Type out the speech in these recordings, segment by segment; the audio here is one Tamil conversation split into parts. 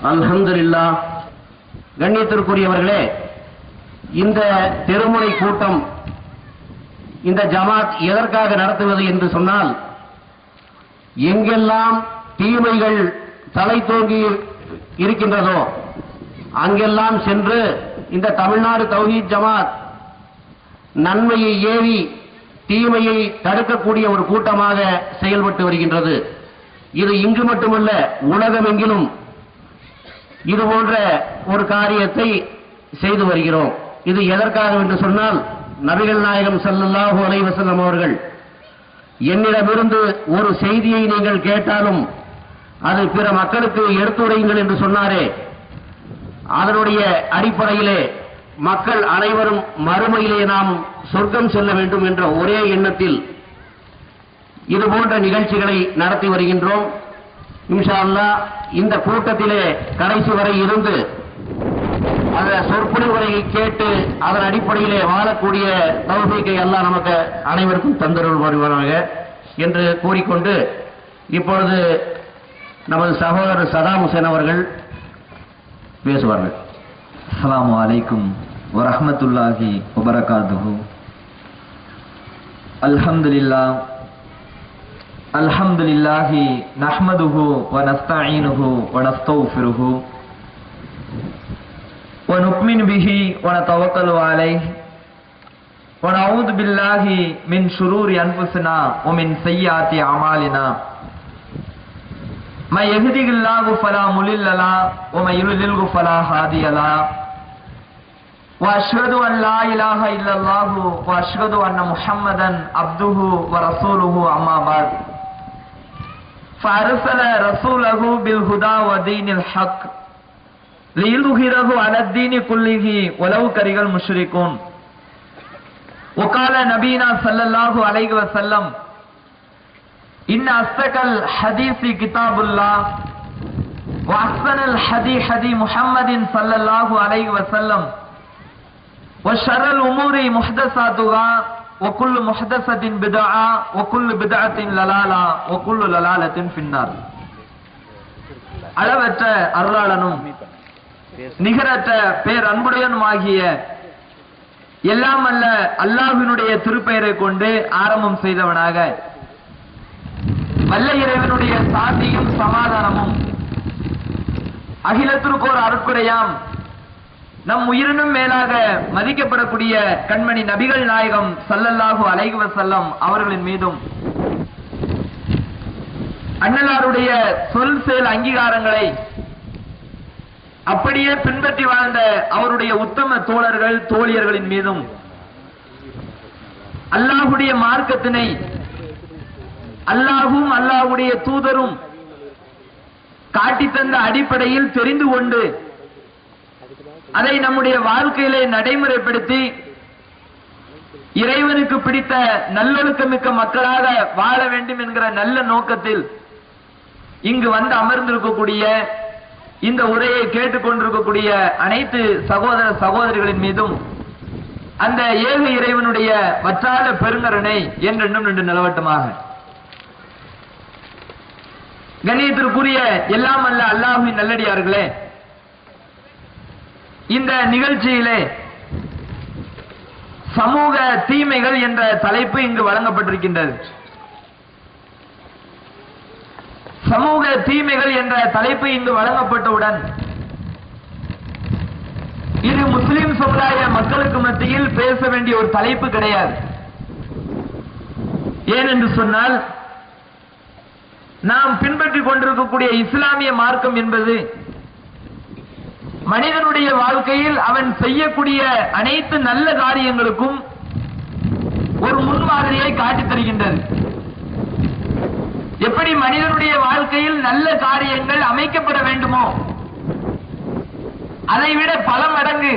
அல்ஹம்துலில்லாஹ். கண்ணியத்திற்குரியவர்களே, இந்த தெருமுனை கூட்டம், இந்த ஜமாத் எதற்காக நடத்துவது என்று சொன்னால், எங்கெல்லாம் தீமைகள் தலை தோங்கி இருக்கின்றதோ அங்கெல்லாம் சென்று இந்த தமிழ்நாடு தௌஹீத் ஜமாத் நன்மையை ஏவி தீமையை தடுக்கக்கூடிய ஒரு கூட்டமாக செயல்பட்டு வருகின்றது. இது இங்கு மட்டுமல்ல, உலகமெங்கிலும் இது போன்ற ஒரு காரியத்தை செய்து வருகிறோம். இது எதற்காக என்று சொன்னால், நபிகள் நாயகம் ஸல்லல்லாஹு அலைஹி வஸல்லம் அவர்கள் என்னிடமிருந்து ஒரு செய்தியை நீங்கள் கேட்டாலும் அது பிற மக்களுக்கு எடுத்துரையுங்கள் என்று சொன்னாரே, அதனுடைய அடிப்படையிலே மக்கள் அனைவரும் மறுமையிலே நாம் சொர்க்கம் செல்ல வேண்டும் என்ற ஒரே எண்ணத்தில் இது போன்ற நிகழ்ச்சிகளை நடத்தி வருகின்றோம். இன்ஷா அல்லாஹ் இந்த கூட்டத்திலே கடைசி வரை இருந்து அந்த சொற்பொழிவுரை கேட்டு அதன் அடிப்படையிலே வாழக்கூடிய தௌஃபீக்கை அல்லாஹ் நமக்கு அனைவருக்கும் தந்தருள் வருவாராக என்று கூறிக்கொண்டு, இப்பொழுது நமது சகோதரர் சதாம் ஹுசைன் அவர்கள் பேசுவார்கள். அஸ்ஸலாமு அலைக்கும் வரஹ்மத்துல்லாஹி வபரகாத்துஹு. அல்ஹம்துலில்லாஹ் அல்ஹம்துலில்லாஹி நஹ்மதுஹு வ நஸ்தஈனுஹு வ நஸ்தக்ஃபிருஹு வ நுக்மினு பிஹி வ நதவக்கலு அலைஹி வ நஊது பில்லாஹி மின் ஷுரூரி அன்ஃபுஸினா வ மின் ஸய்யிஆத்தி அமாலினா. மை யஹ்திஹில்லாஹு ஃபலா முலில்ல லஹு வ மை யுலில்ஹு ஃபலா ஹாதிய லஹு. وأشهد أن لا إله إلا الله وأشهد أن محمدا عبده ورسوله أما بعد فأرسل رسوله بالهدى ودين الحق ليظهره على الدين كله ولو كره المشركون. وقال نبينا صلى الله عليه وسلم إن أصدق الحديث كتاب الله وأحسن الحديث حديث محمد صلى الله عليه وسلم وشر الأمور محدثاتها وكل محدثة بدعة وكل بدعة ضلالة وكل ضلالة في النار. அளவற்ற அருளாளனும் நிகரற்ற பேர் அன்புடையனுமாகிய எல்லாம் அல்ல அல்லாஹ்வினுடைய திருப்பெயரை கொண்டு ஆரம்பம் செய்தவனாக, வல்ல இறைவனுடைய சாந்தியும் சமாதானமும் அகிலத்திற்கோர் அருட்குடையாம் நம் உயிரினும் மேலாக மதிக்கப்படக்கூடிய கண்மணி நபிகள் நாயகம் ஸல்லல்லாஹு அலைஹி வஸல்லம் அவர்களின் மீதும், அன்னலாருடைய சொல் செயல் அங்கீகாரங்களை அப்படியே பின்பற்றி வாழ்ந்த அவருடைய உத்தம தோழர்கள் தோழியர்களின் மீதும், அல்லாஹ்வுடைய மார்க்கத்தினை அல்லாஹ்வும் அல்லாஹ்வுடைய தூதரும் காட்டித்தந்த அடிப்படையில் தெரிந்து கொண்டு அதை நம்முடைய வாழ்க்கையிலே நடைமுறைப்படுத்தி இறைவனுக்கு பிடித்த நல்லொழுக்கமிக்க மக்களாக வாழ வேண்டும் என்கிற நல்ல நோக்கத்தில் இங்கு வந்து அமர்ந்திருக்கக்கூடிய, இந்த உரையை கேட்டுக்கொண்டிருக்கக்கூடிய அனைத்து சகோதர சகோதரிகளின் மீதும் அந்த ஏக இறைவனுடைய வற்றாத பெருங்கருணை என்றென்றும் நின்று நிலவட்டமாக. கண்ணியத்திற்குரிய எல்லாம் அல்ல அல்லாஹ்வின் நல்லடியார்களே, இந்த நிகழ்ச்சியிலே சமூக தீமைகள் என்ற தலைப்பு இங்கு வழங்கப்பட்டிருக்கின்றது. சமூக தீமைகள் என்ற தலைப்பு இங்கு வழங்கப்பட்டவுடன் இது முஸ்லிம் சமுதாய மக்களுக்கு மத்தியில் பேச வேண்டிய ஒரு தலைப்பு கிடையாது. ஏனென்று சொன்னால், நாம் பின்பற்றிக் கொண்டிருக்கக்கூடிய இஸ்லாமிய மார்க்கம் என்பது மனிதனுடைய வாழ்க்கையில் அவன் செய்யக்கூடிய அனைத்து நல்ல காரியங்களுக்கும் ஒரு முன்மாதிரியை காட்டித் தருகின்றது. எப்படி மனிதனுடைய வாழ்க்கையில் நல்ல காரியங்கள் அமைக்கப்பட வேண்டுமோ அதைவிட பல மடங்கு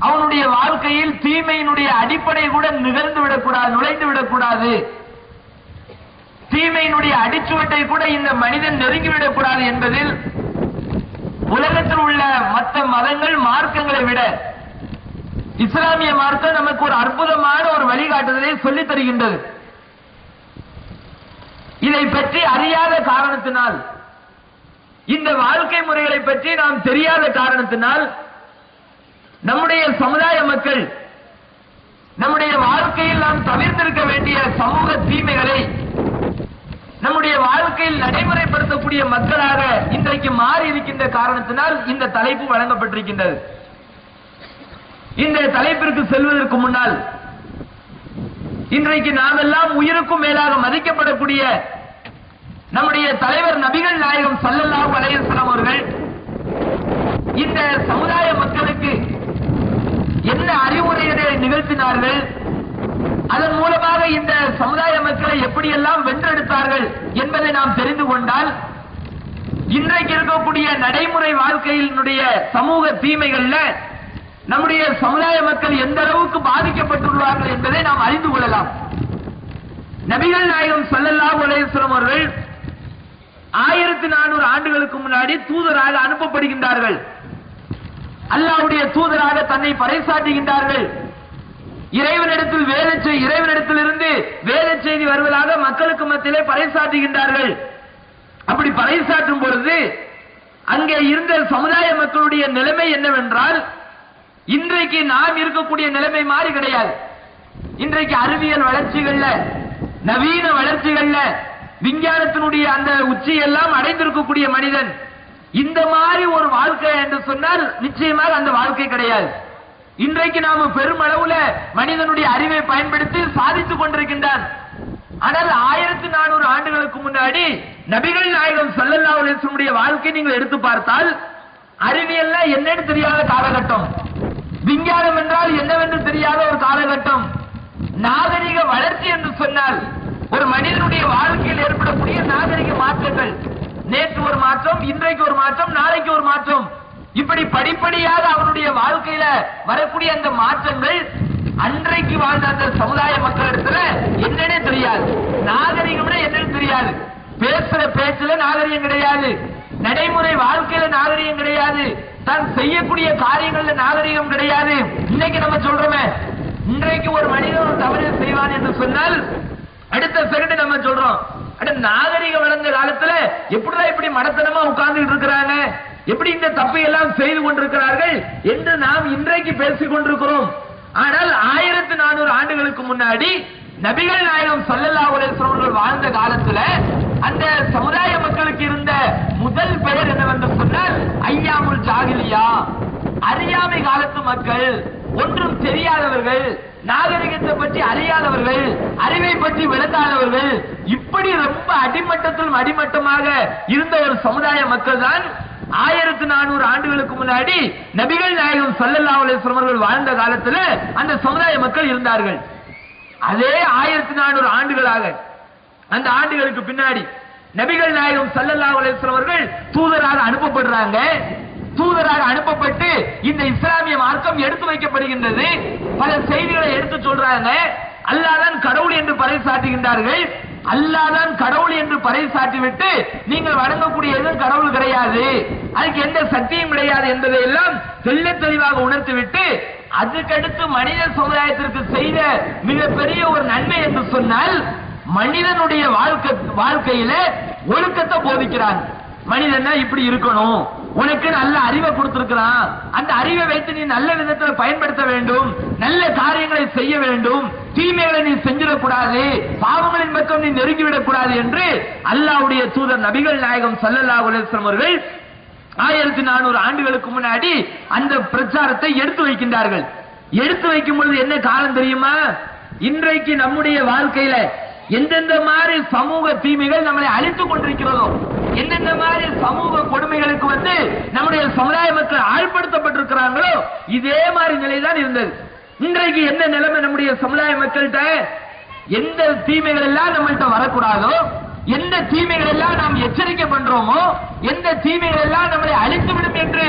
அவனுடைய வாழ்க்கையில் தீமையினுடைய அடிப்படை கூட நுழைந்து விடக்கூடாது, தீமையினுடைய அடிச்சுவட்டை கூட இந்த மனிதன் நெருங்கிவிடக் கூடாது என்பதில் உலகத்தில் உள்ள மற்ற மதங்கள் மார்க்கங்களை விட இஸ்லாமிய மார்க்கம் நமக்கு ஒரு அற்புதமான ஒரு வழிகாட்டுதலை சொல்லித் தருகின்றது. இதை பற்றி அறியாத காரணத்தினால் இந்த வாழ்க்கை முறைகளை பற்றி நாம் தெரியாத காரணத்தினால் நம்முடைய சமுதாய மக்கள் நம்முடைய வாழ்க்கையில் நாம் தவிர்த்திருக்க வேண்டிய சமூக தீமைகளை நம்முடைய வாழ்க்கையில் நடைமுறைப்படுத்தக்கூடிய மக்களாக இன்றைக்கு மாறி இருக்கின்ற காரணத்தினால் இந்த தலைப்பு வழங்கப்பட்டிருக்கின்றது. இந்த தலைப்பிற்கு செல்வதற்கு முன்னால் இன்றைக்கு நாம் எல்லாம் உயிருக்கும் மேலாக மதிக்கப்படக்கூடிய நம்முடைய தலைவர் நபிகள் நாயகம் ஸல்லல்லாஹு அலைஹி வஸல்லம் அவர்கள் இந்த சமுதாய மக்களுக்கு என்ன அறிவுரைகளை நிகழ்த்தினார்கள், அதன் மூலமாக இந்த சமுதாய மக்களை எப்படியெல்லாம் வென்றெடுத்தார்கள் என்பதை நாம் தெரிந்து கொண்டால் இன்றைக்கு இருக்கக்கூடிய நடைமுறை வாழ்க்கையினுடைய சமூக தீமைகள்ல நம்முடைய சமுதாய மக்கள் எந்த அளவுக்கு பாதிக்கப்பட்டுள்ளார்கள் என்பதை நாம் அறிந்து கொள்ளலாம். நபிகள் நாயகம் ஸல்லல்லாஹு அலைஹி வஸல்லம் அவர்கள் 1400 ஆண்டுகளுக்கு முன்னாடி தூதராக அனுப்பப்படுகின்றார்கள். அல்லாஹ்வுடைய தூதராக தன்னை பறைசாற்றுகின்றார்கள். இறைவனிடத்திலிருந்து வேத செய்தி வருவதாக மக்களுக்கு மத்தியிலே பறைசாற்றுகின்றார்கள். அப்படி பறைசாற்றும் பொழுது அங்கே இருந்த சமுதாய மக்களுடைய நிலைமை என்னவென்றால் இன்றைக்கு நாம் இருக்கக்கூடிய நிலைமை மாறி கிடையாது. இன்றைக்கு அறிவியல் வளர்ச்சிகள்ல நவீன வளர்ச்சிகள்ல விஞ்ஞானத்தினுடைய அந்த உச்சியெல்லாம் அடைந்திருக்கக்கூடிய மனிதன் இந்த மாதிரி ஒரு வாழ்க்கை என்று சொன்னால் நிச்சயமாக அந்த வாழ்க்கை கிடையாது. இன்றைக்கு நாம பெருமளவுல மனிதனுடைய அறிவை பயன்படுத்தி சாதித்துக் கொண்டிருக்கின்றான். ஆனால் 1400 ஆண்டுகளுக்கு முன்னாடி நபிகள் நாயகம் ஸல்லல்லாஹு அலைஹி வஸல்லம் வாழ்க்கை நீங்கள் எடுத்து பார்த்தால் அறிவியல்ல என்னன்னு தெரியாத காலகட்டம், விஞ்ஞானம் என்றால் என்னவென்று தெரியாத ஒரு காலகட்டம், நாகரிக வளர்ச்சி என்று சொன்னால் ஒரு மனிதனுடைய வாழ்க்கையில் ஏற்படக்கூடிய நாகரிக மாற்றங்கள், நேற்று ஒரு மாற்றம், இன்றைக்கு ஒரு மாற்றம், நாளைக்கு ஒரு மாற்றம், இப்படி படிப்படியாக அவனுடைய வாழ்க்கையில வரக்கூடிய அந்த மாற்றங்கள் அன்றைக்கு வாழ்ந்த அந்த சமுதாய மக்களிடத்துல என்னன்னே தெரியாது. நாகரிகம்னா என்னன்னு தெரியாது. பேசுற பேச்சுல நாகரிகம் கிடையாது, நடைமுறை வாழ்க்கையில நாகரிகம் கிடையாது, தான் செய்யக்கூடிய காரியங்கள்ல நாகரிகம் கிடையாது. இன்னைக்கு நம்ம சொல்றோமே, இன்றைக்கு ஒரு மனிதன் ஒரு தவறு செய்வான் என்று சொன்னால் அடுத்த செகண்ட் நம்ம சொல்றோம், நாகரிகம் வளர்ந்த காலத்துல எப்படிதான் இப்படி மடத்தனமா உட்கார்ந்து இருக்கிறாங்க, எப்படி இந்த தப்பை எல்லாம் செய்து கொண்டிருக்கிறார்கள் என்று நாம் இன்றைக்கு பேசிக் கொண்டிருக்கிறோம். ஆனால் 1400 ஆண்டுகளுக்கு முன்னாடி நபிகள் நாயகம் ஸல்லல்லாஹு அலைஹி வஸல்லம் அவர்கள் வாழ்ந்த காலத்துல அந்த சமுதாய மக்களுக்கு இருந்த முதல் பெயர் என்னவென்று சொன்னால் ஐயாமுல் ஜாஹிலியா, அறியாமை காலத்து மக்கள், ஒன்றும் தெரியாதவர்கள், நாகரிகத்தை பற்றி அறியாதவர்கள், அறிவை பற்றி விளங்காதவர்கள், இப்படி ரொம்ப அடிமட்டத்திலும் அடிமட்டமாக இருந்த ஒரு சமுதாய மக்கள் தான் 1400 ஆண்டுகளுக்கு முன்னாடி நபிகள் நாயகம் ஸல்லல்லாஹு அலைஹி வஸல்லம் அவர்கள் வாழ்ந்த காலத்துல அந்த சமுதாய மக்கள் இருந்தார்கள். அதே 1400 ஆண்டுகளாக அந்த ஆண்டுகளுக்கு பின்னாடி நபிகள் நாயகம் ஸல்லல்லாஹு அலைஹி வஸல்லம் அவர்கள் தூதராக அனுப்பப்படுறாங்க. தூதராக அனுப்பப்பட்டு இந்த இஸ்லாமிய மார்க்கம் எடுத்து வைக்கப்படுகின்றது. பல செய்திகளை எடுத்து சொல்றாங்க. அல்லாஹ் தான் கடவுள் என்று பறைசாற்றுகின்றார்கள். அல்லாஹ் தான் கடவுள் என்று பறைசாற்றிவிட்டு நீங்கள் வணங்கக்கூடிய எதுவும் கடவுள் கிடையாது, அதுக்கு எந்த சக்தியும் கிடையாது என்பதை எல்லாம் தெள்ள தெளிவாக உணர்த்திவிட்டு அதுக்கடுத்து மனித சமுதாயத்திற்கு செய்த மிகப்பெரிய ஒரு நன்மை என்று சொன்னால் மனிதனுடைய வாழ்க்கையில ஒழுக்கத்தை போதிக்கிறாங்க. மனிதன் இப்படி இருக்கணும், உனக்கு நல்ல அறிவை கொடுத்திருக்கிறான், அந்த அறிவை வைத்து நீ நல்ல விதத்தில் பயன்படுத்த வேண்டும், நல்ல காரியங்களை செய்ய வேண்டும், தீமைகளை நீ செஞ்சிடக்கூடாது, பாவங்களின் பக்கம் நீ நெருங்கிவிடக் கூடாது என்று அல்லாஹ்வுடைய தூதர் நபிகள் நாயகம் ஸல்லல்லாஹு அலைஹி வஸல்லம் அவர்கள் 1400 ஆண்டுகளுக்கு முன்னாடி அந்த பிரச்சாரத்தை எடுத்து வைக்கின்றார்கள். எடுத்து வைக்கும் பொழுது என்ன காரணம் தெரியுமா? இன்றைக்கு நம்முடைய வாழ்க்கையில எந்தெந்த மாதிரி சமூக தீமைகள் நம்மளை அழித்துக் கொண்டிருக்கிறதோ, எந்தெந்த மாதிரி சமூக கொடுமைகளுக்கு நம்முடைய சமுதாய மக்கள் ஆழ்படுத்தப்பட்டிருக்கிறாங்களோ இதே மாதிரி நிலைதான் இருந்தது. இன்றைக்கு என்ன நிலைமை நம்முடைய சமுதாய மக்கள்கிட்ட? எந்த தீமைகள் எல்லாம் நம்மள்கிட்ட வரக்கூடாதோ, எந்த தீமைகள் எல்லாம் நாம் எச்சரிக்கை பண்றோமோ, எந்த தீமைகள் எல்லாம் நம்மளை அழித்துவிடும் என்று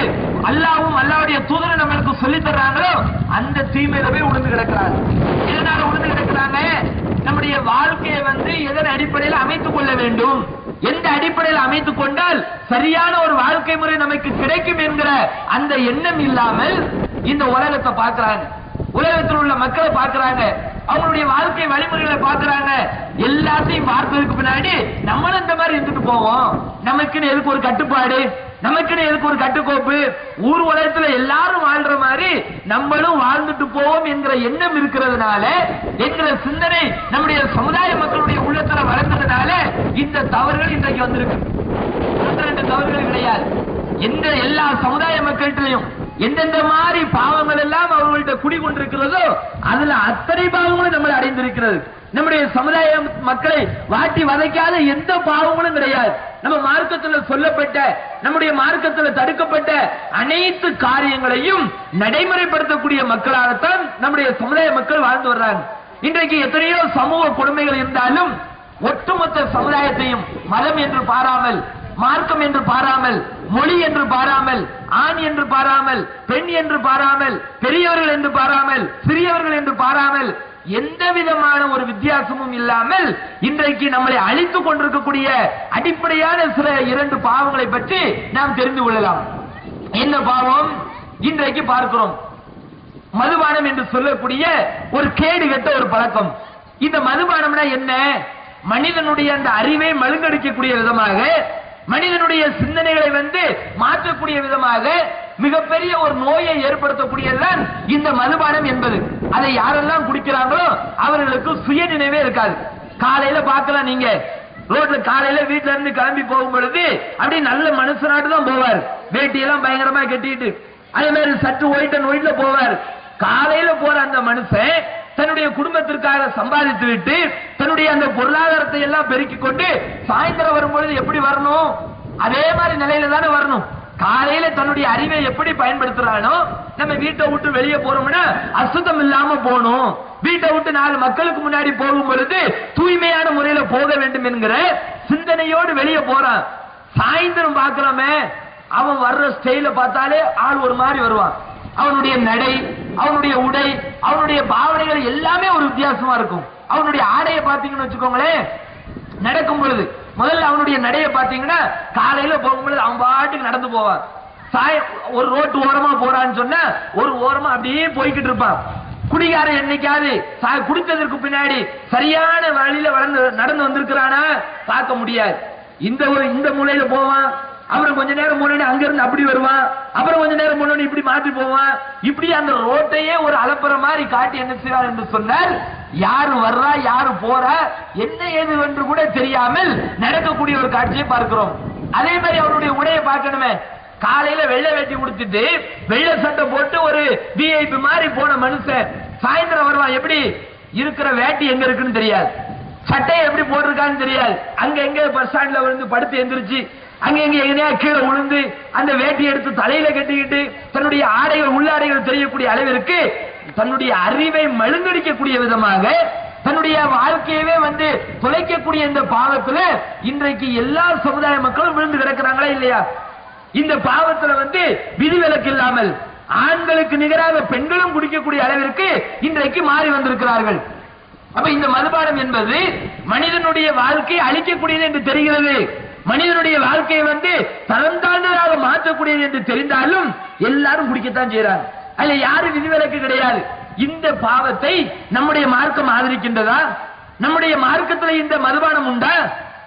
அல்லாஹ்வும் அல்லாஹ்வுடைய தூதரும் நம்மளுக்கு சொல்லி தர்றாங்களோ அந்த தீமையிலவே உணர்ந்து கிடக்கிறாங்க. எதனால உணர்ந்து கிடக்கிறாங்க? நம்முடைய வாழ்க்கையை எதன் அடிப்படையில் அமைத்துக் கொள்ள வேண்டும், எந்த அடிப்படையில் அமைத்துக் கொண்டால் சரியான ஒரு வாழ்க்கை முறை நமக்கு கிடைக்கும் என்கிற அந்த எண்ணம் இல்லாமல் இந்த உலகத்தை பார்க்கிறாங்க, உலகத்தில் உள்ள மக்களை பார்க்கிறாங்க. அவங்களுடைய வாழ்க்கை வழிமுறைகளை பார்க்கறாங்க. எல்லாத்தையும் பார்த்ததுக்கு பின்னாடி நம்மளும் இந்த மாதிரி இருந்துட்டு போவோம், நமக்குன்னு எதுக்கு ஒரு கட்டுப்பாடு, நமக்குன்னு எதுக்கு ஒரு கட்டுக்கோப்பு, ஊர் உலகத்துல எல்லாரும் வாழ்ற மாதிரி நம்மளும் வாழ்ந்துட்டு போவோம் என்கிற எண்ணம் இருக்கிறதுனால, என்கிற சிந்தனை நம்முடைய சமுதாய மக்களுடைய உள்ளத்துல வளர்ந்ததுனால இந்த தவறுகள் இன்றைக்கு வந்திருக்கு. தவறுகள் கிடையாது. எந்த எல்லா சமுதாய மக்கள்கிட்டையும் எந்தெந்த மாதிரி பாவங்கள் எல்லாம் அவர்கள்ட்ட குடிகொண்டிருக்கிறதோ அதுல அத்தனை பாவங்களும் நம்மளை அடைந்திருக்கிறது. நம்முடைய சமுதாய மக்களை வாட்டி வதைக்காத எந்த பாவங்களும் கிடையாது. நம்ம மார்க்கத்தில் சொல்லப்பட்ட, நம்முடைய மார்க்கத்தில் தடுக்கப்பட்ட அனைத்து காரியங்களையும் நடைமுறைப்படுத்தக்கூடிய மக்களாகத்தான் நம்முடைய சமுதாய மக்கள் வாழ்ந்து வர்றாங்க. இன்றைக்கு எத்தனையோ சமூக கொடுமைகள் இருந்தாலும் ஒட்டுமொத்த சமுதாயத்தையும் மதம் என்று பாராமல், மார்க்கம் என்று பாராமல், மொழி என்று பாராமல், ஆண் என்று பாராமல், பெண் என்று பாராமல், பெரியவர்கள் என்று பாராமல், சிறியவர்கள் என்று பாராமல், எந்த விதமான ஒரு வித்தியாசமும் இல்லாமல் இன்றைக்கு நம்மளை அழித்துக் கொண்டிருக்கக்கூடிய அடிப்படையான சில 2 பாவங்களை பற்றி நாம் தெரிந்து கொள்ளலாம். என்ன பாவம் இன்றைக்கு பார்க்கிறோம்? மதுபானம் என்று சொல்லக்கூடிய ஒரு கேடு கெட்ட ஒரு பழக்கம். இந்த மதுபானம்னா என்ன? மனிதனுடைய அந்த அறிவை மழுங்கடிக்கக்கூடிய விதமாக, மனிதனுடைய சிந்தனைகளை மாற்றக்கூடிய விதமாக மிகப்பெரிய ஒரு நோயை ஏற்படுத்தக்கூடியதுதான் இந்த மதுபானம் என்பது. அதை யாரெல்லாம் குடிக்கிறாங்களோ அவர்களுக்கு சுய நினைவே இருக்காது. காலையில பார்க்கலாம், நீங்க ரோட்ல காலையில வீட்டுல இருந்து கிளம்பி போகும் பொழுது அப்படி நல்ல மனுஷனாட்டு தான் போவார், வேட்டியெல்லாம் பயங்கரமா கட்டிட்டு, அதே மாதிரி சற்று ஒயிட்ல போவார். காலையில போற அந்த மனுஷன் தன்னுடைய குடும்பத்திற்காக சம்பாதித்து விட்டு தன்னுடைய அந்த பொருளாதாரத்தை எல்லாம் பெருக்கிக் கொண்டு சாயந்தரம் வரும்பொழுது எப்படி வரணும்? அதே மாதிரி நிலையில தானே வரணும். காலையில தன்னுடைய அறிவை எப்படி பயன்படுத்துறானோ, நம்ம வீட்டை விட்டு வெளியே போறோம்னா அசுத்தம் இல்லாம போகணும், வீட்டை விட்டு 4 மக்களுக்கு முன்னாடி போகும் பொழுது தூய்மையான முறையில போக வேண்டும் என்கிற சிந்தனையோடு வெளியே போறான். சாயந்தரம் பார்க்கலாமே, அவன் வர்ற ஸ்டைல பார்த்தாலே ஆள் ஒரு மாதிரி வருவான். அவனுடைய நடை, அவனுடைய உடை, அவனுடைய பாவனைகள் எல்லாமே ஒரு வித்தியாசமா இருக்கும். அவனுடைய ஆடையை பார்த்தீங்கன்னு வச்சுக்கோங்களேன், நடக்கும் பொழுது முதல்ல அவனுடைய நடையை பார்த்தீங்கன்னா காலையில போகும்பொழுது அவன் பாட்டுக்கு நடந்து போவான். ஒரு ரோட்டு ஓரமா போறான்னு சொன்னா ஒரு ஓரமா அப்படியே போய்கிட்டு இருப்பான். குடிகாரன் என்னைக்காவது குடித்ததற்கு பின்னாடி சரியான வழியில நடந்து வந்திருக்கிறானா பார்க்க முடியாது. இந்த மூலையில போவான், அப்புறம் கொஞ்ச நேரம் முன்னாடி அங்க இருந்து அப்படி வருவான், அப்புறம் கொஞ்ச நேரம் முன்னாடி இப்படி மாற்றி போவான். இப்படி அந்த ரோட்டையே ஒரு அலப்புற மாதிரி காட்டி என்ன செய்வார் என்று சொன்னால், யாரு வர்றா யாரு போறா என்ன ஏது என்று கூட தெரியாமல் நடக்கக்கூடிய ஒரு காட்சியை பார்க்கிறோம். அதே மாதிரி அவருடைய உடையை பார்க்கணுமே, காலையில வெள்ளை வேட்டி உடுத்திட்டு வெள்ளை சட்டை போட்டு ஒரு விஐபி மாதிரி போன மனுஷன் சாயந்தரம் வருவான். எப்படி இருக்கிற வேட்டி எங்க இருக்குன்னு தெரியாது, சட்டையை எப்படி போட்டிருக்கான்னு தெரியாது, அங்க எங்க பஸ் ஸ்டாண்ட்ல வந்து படுத்து எந்திரிச்சு அங்க எங்க எங்கேயா கீழே விழுந்து அந்த வேட்டி எடுத்து தலையில கட்டிக்கிட்டு தன்னுடைய ஆடைகள் உள்ளாடைகள் தெரியக்கூடிய அளவிற்கு தன்னுடைய அறிவை மழுங்கடிக்கக்கூடிய விதமாக தன்னுடைய வாழ்க்கையவே தொலைக்கக்கூடிய இந்த பாவத்துல இன்றைக்கு எல்லா சமுதாய மக்களும் விழுந்து கிடக்கிறாங்களா இல்லையா? இந்த பாவத்துல விதிவிலக்கு இல்லாமல் ஆண்களுக்கு நிகராக பெண்களும் குடிக்கக்கூடிய அளவிற்கு இன்றைக்கு மாறி வந்திருக்கிறார்கள். அப்ப இந்த மதுபானம் என்பது மனிதனுடைய வாழ்க்கையை அழிக்கக்கூடியது என்று தெரிகிறது, மனிதனுடைய வாழ்க்கையை தரம் தாழ்ந்ததாக மாற்றக்கூடியது என்று தெரிந்தாலும் எல்லாரும் குடிக்கத்தான் செய்யறாங்க. அதுல யாரும் விதிவிலக்கு கிடையாது. இந்த பாவத்தை நம்முடைய மார்க்கம் ஆதரிக்கின்றதா? நம்முடைய மார்க்கத்தில் இந்த மதுபானம் உண்டா?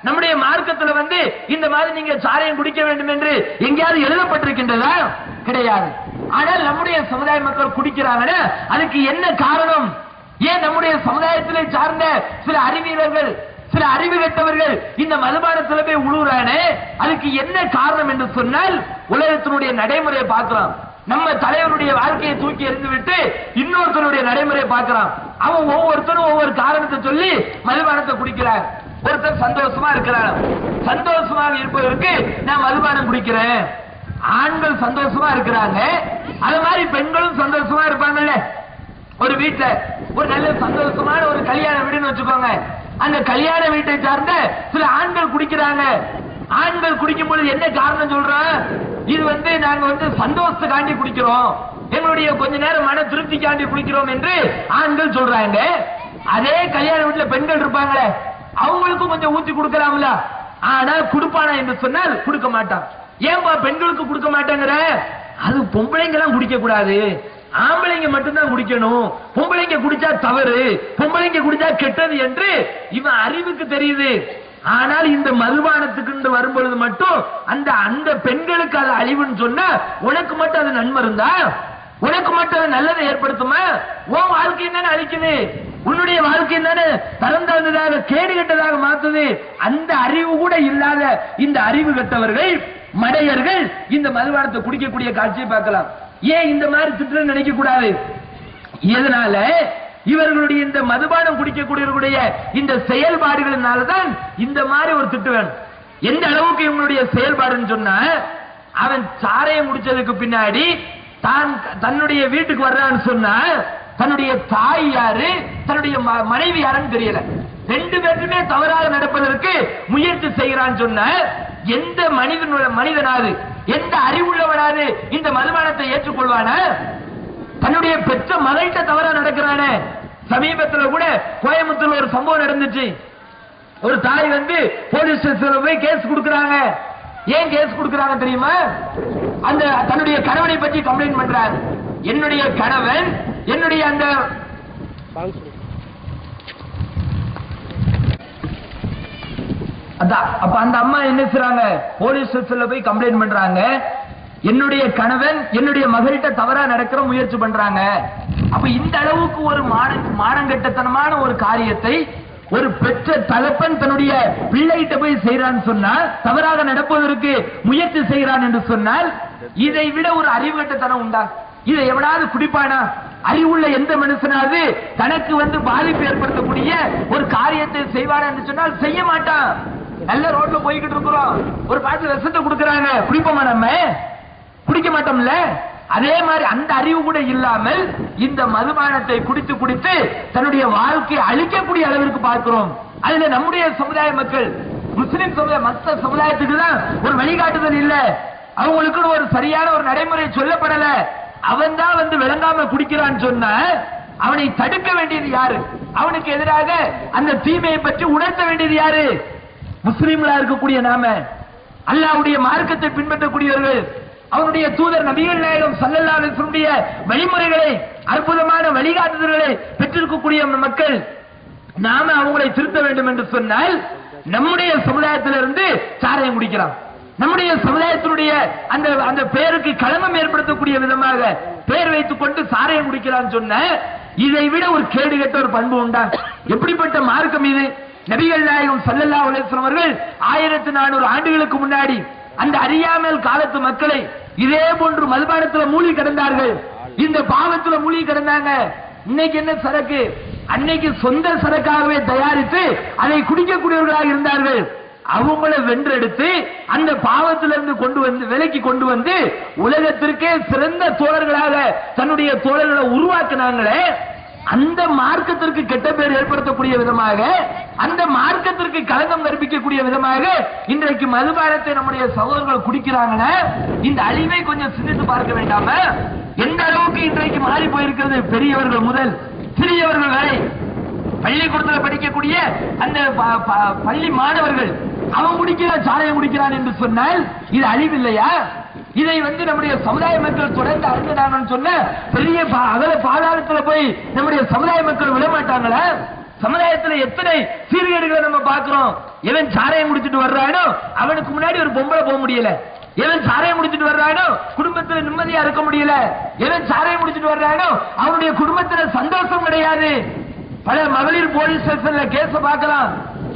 நம்முடைய மார்க்கத்தில் இந்த மாதிரி நீங்க சாராயம் குடிக்க வேண்டும் என்று எங்கேயாவது எழுதப்பட்டிருக்கின்றதா? கிடையாது. ஆனால் நம்முடைய சமுதாய மக்கள் குடிக்கிறாங்கன்னா அதுக்கு என்ன காரணம்? ஏன் நம்முடைய சமுதாயத்திலே சார்ந்த சில அறிவியலர்கள், சில அறிவு கட்டவர்கள் இந்த மதுபானத்தில் போய் உழுவுறானே, அதுக்கு என்ன காரணம் என்று சொன்னால் உலகத்தினுடைய நடைமுறையை பார்க்கலாம். நம்ம தலைவருடைய வாழ்க்கையை தூக்கி எறிந்து விட்டு இன்னொருத்தருடைய நடைமுறையை பார்க்கலாம். அவன் ஒவ்வொருத்தரும் ஒவ்வொரு காரணத்தை சொல்லி மதுபானத்தை குடிக்கிறார். ஒருத்தர் சந்தோஷமா இருக்கிறார், சந்தோஷமாக இருப்பதற்கு நான் மதுபானம் குடிக்கிறேன். ஆண்கள் சந்தோஷமா இருக்கிறாங்க, அது மாதிரி பெண்களும் சந்தோஷமா இருப்பாங்கல்ல. ஒரு வீட்டுல ஒரு நல்ல சந்தோஷமான ஒரு கல்யாண வீடுன்னு வச்சுக்கோங்க, அந்த கல்யாண வீட்டை சார்ந்த சில ஆண்கள் குடிக்கிறாங்க. ஆண்கள் குடிக்கும் பொழுது என்ன காரணம் சொல்றான்? இது நாங்க சந்தோஷத்துக்காண்டி குடிக்கிறோம், எங்களுடைய கொஞ்ச நேரம் மன திருப்திக்காண்டி குடிக்கிறோம் என்று ஆண்கள் சொல்றாங்க. அதே கல்யாண வீட்டுல பெண்கள் இருப்பாங்களே, அவங்களுக்கும் கொஞ்சம் ஊத்தி கொடுக்கலாம்ல. ஆனா குடுப்பானா என்று சொன்னால் கொடுக்க மாட்டான். ஏன்பா பெண்களுக்கு கொடுக்க மாட்டேங்கிற? அது பொம்பளைங்க எல்லாம் குடிக்க கூடாது, ஆம்பளைங்க மட்டும்தான் குடிக்கணும், பொம்பளைங்க குடிச்சா தவறு, பொம்பளைங்க குடிச்சா கெட்டது என்று இவன் அறிவுக்கு தெரியுது. ஆனால் இந்த மதுபானத்துக்கு வரும்பொழுது மட்டும் அந்த அந்த பெண்களுக்கு அது அழிவுன்னு சொன்னா உனக்கு மட்டும் அது நன்மை இருந்தா, உனக்கு மட்டும் அது நல்லதை ஏற்படுத்துமா? உன் வாழ்க்கை தானே அழிக்குது, உன்னுடைய வாழ்க்கை தானே தரம் தாழ்ந்ததாக கேடு கெட்டதாக மாத்துது. அந்த அறிவு கூட இல்லாத இந்த அறிவு கெட்டவர்கள் மடையர்கள் இந்த மதுபானத்தை குடிக்கக்கூடிய காட்சியை பார்க்கலாம். ஏன் இந்த மாதிரி திட்டு நினைக்க கூடாது? எதனால? இவர்களுடைய இந்த மதுபானம் குடிக்கக்கூடியவர்களுடைய இந்த செயல்பாடுகளினால்தான் இந்த மாதிரி ஒரு திட்டு வேணும். எந்த அளவுக்கு இவங்களுடைய செயல்பாடுன்னு சொன்னா, அவன் சாரையை முடிச்சதுக்கு பின்னாடி தான் தன்னுடைய வீட்டுக்கு வர்றான்னு சொன்னா தன்னுடைய தாய் யாரு தன்னுடைய மனைவி யாருன்னு தெரியல, ரெண்டு பேருமே தவறாக நடப்பதற்கு முயற்சி செய்கிறான்னு சொன்ன எந்த மனிதனாது எந்த அறிவுள்ளவனாது இந்த மதுபானத்தை ஏற்றுக்கொள்வான? தன்னுடைய பெற்ற மகள்கிட்ட தவறா நடக்கிறானே. சமீபத்தில் கூட கோயம்புத்தூர்ல ஒரு சம்பவம் நடந்துச்சு. ஒரு தாய் போலீஸ் ஸ்டேஷன்ல போய் கேஸ் கொடுக்கறாங்க. ஏன் கேஸ் கொடுக்கறாங்க தெரியுமா? அந்த தன்னுடைய கணவனை பற்றி கம்ப்ளைண்ட் பண்றாங்க. என்னுடைய கணவன் என்னுடைய அந்த அப்ப அந்த அம்மா என்ன செய்றாங்க? போலீஸ் ஸ்டேஷன்ல போய் கம்ப்ளைண்ட் பண்றாங்க. என்னுடைய கணவன் என்னுடைய மகள்கிட்ட தவறா நடக்கிற முயற்சி பண்றாங்க. அப்ப இந்த அளவுக்கு ஒரு மானங்கெட்டத்தனமான ஒரு காரியத்தை ஒரு பெற்ற தகப்பன் தன்னுடைய பிள்ளைகிட்ட போய் செய்யறான்னு சொன்னா, தவறாக நடப்பதற்கு முயற்சி செய்கிறான் என்று சொன்னால், இதை விட ஒரு அறிவுகட்டத்தனம் உண்டா? இதை எவனாவது குடிப்பானா? அறிவுள்ள எந்த மனுஷனாவது தனக்கு பாதிப்பு ஏற்படுத்தக்கூடிய ஒரு காரியத்தை செய்வானா என்று சொன்னால் செய்ய மாட்டான். நல்ல ரோட்ல போய்கிட்டு இருக்கிறோம், ஒரு பாட்டு விஷத்தை கொடுக்கறாங்க, குடிப்போமா? நம்ம குடிக்க மாட்டோம்ல. அதே மாதிரி அந்த அறிவு கூட இல்லாமல் இந்த மதுபானத்தை குடித்து குடித்து தன்னுடைய வாழ்க்கையை அழிக்கக்கூடிய அளவிற்கு பார்க்கிறோம். அதுல நம்முடைய சமுதாய மக்கள், முஸ்லிம் சமுதாய மற்ற சமுதாயத்துக்கு தான் ஒரு வழிகாட்டுதல் இல்ல, அவங்களுக்கு ஒரு சரியான ஒரு நடைமுறை சொல்லப்படல. அவன் தான் விளங்காம குடிக்கிறான்னு சொன்ன அவனை தடுக்க வேண்டியது யாரு? அவனுக்கு எதிராக அந்த தீமையை பற்றி உணர்த்த வேண்டியது யாரு? முஸ்லிம்களா இருக்கக்கூடிய நாம, அல்லாஹ்வுடைய மார்க்கத்தை பின்பற்றக்கூடியவர்கள், அவனுடைய தூதர் நபிகள் நாயகம் ஸல்லல்லாஹு அலைஹி வஸல்லம் வழிமுறைகளை, அற்புதமான வழிகாட்டுதல்களை பெற்றிருக்கக்கூடிய மக்கள், நாம அவங்களை திருத்த வேண்டும் என்று சொன்னால் நம்முடைய சமுதாயத்திலிருந்து சாராயம் குடிக்கலாம். நம்முடைய சமுதாயத்தினுடைய அந்த அந்த பேருக்கு களங்கம் ஏற்படுத்தக்கூடிய விதமாக பேர் வைத்துக் கொண்டு சாராயம் குடிக்கிறான்னு சொன்ன இதை விட ஒரு கேடு கெட்ட ஒரு பண்பு உண்டா? எப்படிப்பட்ட மார்க்கம் இது? நபிகள் நாயகம் ஸல்லல்லாஹு அலைஹி வஸல்லம் அவர்கள் 1400 ஆண்டுகளுக்கு முன்னாடி அந்த அறியாமல் காலத்து மக்களை இதே போன்று மதுபானத்தில் மூழ்கி கிடந்தார்கள், இந்த பாவத்தில் மூழ்கி கிடந்தாங்க. இன்னைக்கு என்ன சரக்கு? அன்னைக்கு சொந்த சரக்காகவே தயாரித்து அதை குடிக்கக்கூடியவர்களாக இருந்தார்கள். அவங்களை வென்றெடுத்து அந்த பாவத்திலிருந்து விலக்கி கொண்டு வந்து உலகத்திற்கே சிறந்த தோழர்களாக தன்னுடைய தோழர்களை உருவாக்கினாங்களே, அந்த மார்க்கத்திற்கு கெட்ட பேர் ஏற்படுத்தக்கூடிய விதமாக, அந்த மார்க்கத்திற்கு களங்கம் கற்பிக்கக்கூடிய விதமாக இன்றைக்கு மதுபானத்தை நம்முடைய சகோதரர்கள் குடிக்கிறாங்களே, இந்த அழிவை கொஞ்சம் சிந்தித்து பார்க்க வேண்டாம? எந்த அளவுக்கு இன்றைக்கு மாறி போயிருக்கிறது? பெரியவர்கள் முதல் சிறியவர்கள் வரை, பள்ளிக்கூடத்தில் படிக்கக்கூடிய அந்த பள்ளி மாணவர்கள் அவன் குடிக்கிறான், சாராயம் குடிக்கிறான் என்று சொன்னால் இது அழிவில்லையா? இதை நம்முடைய சமுதாய மக்கள் தொடர்ந்து அறிந்தாங்கன்னு சொன்ன பெரிய அகல பாதாளத்தில் போய் நம்முடைய சமுதாய மக்கள் விடமாட்டாங்களா? சமுதாயத்தில் எத்தனை சீர்கேடுகளை நம்ம பார்க்கிறோம். எவன் சாராயம் குடிச்சிட்டு வர்றானோ அவனுக்கு முன்னாடி ஒரு பொம்பளை போக முடியல, எவன் சாராயம் குடிச்சிட்டு வர்றானோ குடும்பத்தில் நிம்மதியா இருக்க முடியல, எவன் சாராயம் குடிச்சிட்டு வர்றானோ அவனுடைய குடும்பத்தில் சந்தோஷம் கிடையாது. பல மகளிர் போலீஸ் ஸ்டேஷன்ல கேஸ் பார்க்கலாம்.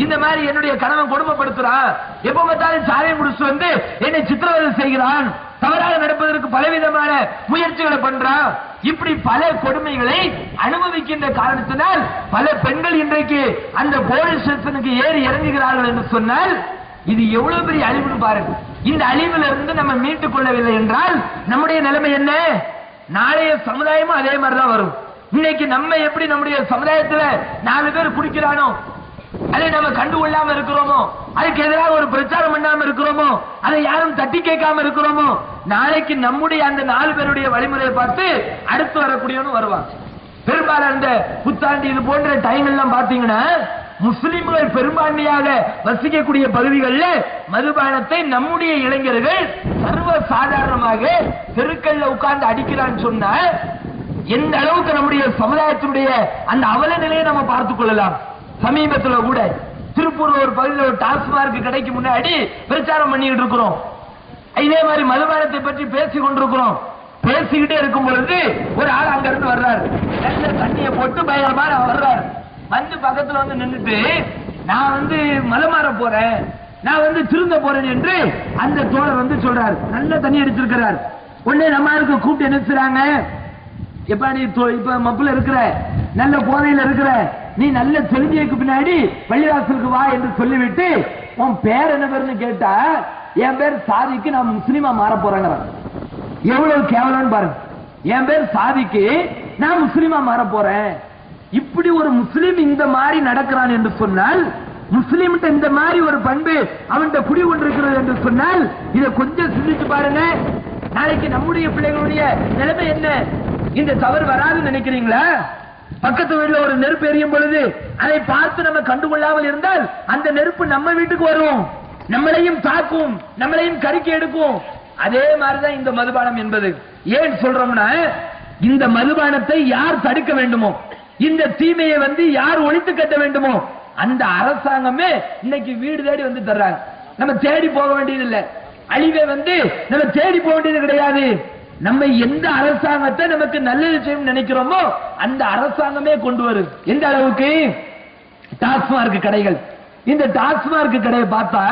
இந்த மாதிரி என்னுடைய கணவன் கொடுமைப்படுத்துறான், எப்ப பார்த்தாலும் சாராயம் குடிச்சு என்னை சித்திரவதை செய்கிறான், தவறாக நடப்பதற்கு பலவிதமான முயற்சிகளை பண்றான். இப்படி பல கொடுமைகளை அனுபவிக்கின்ற காரணத்தினால் பல பெண்கள் இன்றைக்கு அந்த போலீஸ் ஸ்டேஷனுக்கு ஏறி இறங்குகிறார்கள் என்று சொன்னால் இது எவ்வளவு பெரிய அழிவுன்னு பாருங்க. இந்த அழிவுல இருந்து நம்ம மீட்டுக் கொள்ளவில்லை என்றால் நம்முடைய நிலைமை என்ன? நாளைய சமுதாயமும் அதே மாதிரிதான் வரும். இன்னைக்கு நம்ம எப்படி நம்முடைய சமுதாயத்துல 4 பேர் குடிக்கிறானோ அதை நம்ம கண்டு கொள்ளாம இருக்கிறோமோ, அதுக்கு எதிராக ஒரு பிரச்சாரம் பண்ணாம இருக்கிறோமோ, அதை யாரும் தட்டி கேட்காம இருக்கிறோமோ, நாளைக்கு நம்முடைய அந்த 4 பேருடைய வழிமுறையை பார்த்து அடுத்து வரக்கூடியவனும் வருவான். பெரும்பாலும் அந்த புத்தாண்டு இது போன்ற டைம் எல்லாம் பாத்தீங்கன்னா முஸ்லிம்கள் பெரும்பான்மையாக வசிக்கக்கூடிய பகுதிகளில் மதுபானத்தை நம்முடைய இளைஞர்கள் சர்வ சாதாரணமாக தெருக்கல்ல உட்கார்ந்து அடிக்கிறான்னு சொன்ன எந்த அளவுக்கு நம்முடைய சமுதாயத்தினுடைய அந்த அவல நிலையை நம்ம பார்த்துக் கொள்ளலாம். சமீபத்தில் கூட திருப்பூர் ஒரு பகுதியில் ஒரு டாஸ்மார்க் கடைக்கு முன்னாடி பிரச்சாரம் பண்ணிக்கிட்டு இருக்கிறோம். இதே மாதிரி மதுபானத்தை பற்றி பேசிக் கொண்டிருக்கிறோம். பேசிக்கிட்டே இருக்கும் பொழுது ஒரு ஆள் அங்க இருந்து வர்றாரு. நல்ல தண்ணியை போட்டு பயங்கரமா வர்றாரு. வந்து பக்கத்துல வந்து நின்றுட்டு, நான் வந்து மதம் மாற போறேன், நான் திருந்த போறேன் என்று அந்த தோழர் வந்து சொல்றாரு. நல்ல தண்ணி அடிச்சிருக்கிறார். உடனே நம்ம இருக்க கூப்பிட்டு என்ன செய்றாங்க, எப்ப நீ இப்ப மப்புல இருக்கிற, நல்ல போதையில இருக்கிற, நீ நல்ல தெரிஞ்சதுக்கு பின்னாடி பள்ளிவாசலுக்கு வா என்று சொல்லிவிட்டு, உன் பேர் என்ன பேருன்னு கேட்டா, என் பேர் சாதிக்கு, நான் முஸ்லீமா மாற போறேங்கிற. எவ்வளவு கேவலம் பாருங்க. என் பேர் சாதிக்கு, நான் முஸ்லீமா மாற போறேன். இப்படி ஒரு முஸ்லீம் இந்த மாதிரி நடக்கிறான் என்று சொன்னால், முஸ்லீம் இந்த மாதிரி ஒரு பண்பு அவன் குடி கொண்டிருக்கிறது என்று சொன்னால், இதை கொஞ்சம் சிந்திச்சு பாருங்க. நாளைக்கு நம்முடைய பிள்ளைகளுடைய நிலைமை என்ன? இந்த தவறு வராதுன்னு நினைக்கிறீங்களா? பக்கத்து வீட்டுல ஒரு நெருப்பு எரியும் பொழுது அதை பார்த்து நம்ம கண்டுகொள்ளாமல் இருந்தால் அந்த நெருப்பு நம்ம வீட்டுக்கு வரும், நம்மளையும் தாக்கும், நம்மளையும் கருக்கி எடுக்கும். அதே மாதிரிதான் இந்த மதுபானம் என்பது. ஏன் சொல்றோம்னா, இந்த மதுபானத்தை யார் தடுக்க வேண்டுமோ, இந்த தீமையை யார் ஒழித்து கட்ட வேண்டுமோ, அந்த அரசாங்கமே இன்னைக்கு வீடு தேடி வந்து தர்றாங்க. நம்ம தேடி போக வேண்டியது இல்லை. அழிவை நம்ம தேடி போக வேண்டியது கிடையாது. நம்ம எந்த அரசாங்கத்தை நமக்கு நல்லது செய்யும் நினைக்கிறோமோ அந்த அரசாங்கமே கொண்டு வரும். எந்த அளவுக்கு? டாஸ்மார்க் கடைகள். இந்த டாஸ்மார்க் கடையை பார்த்தா,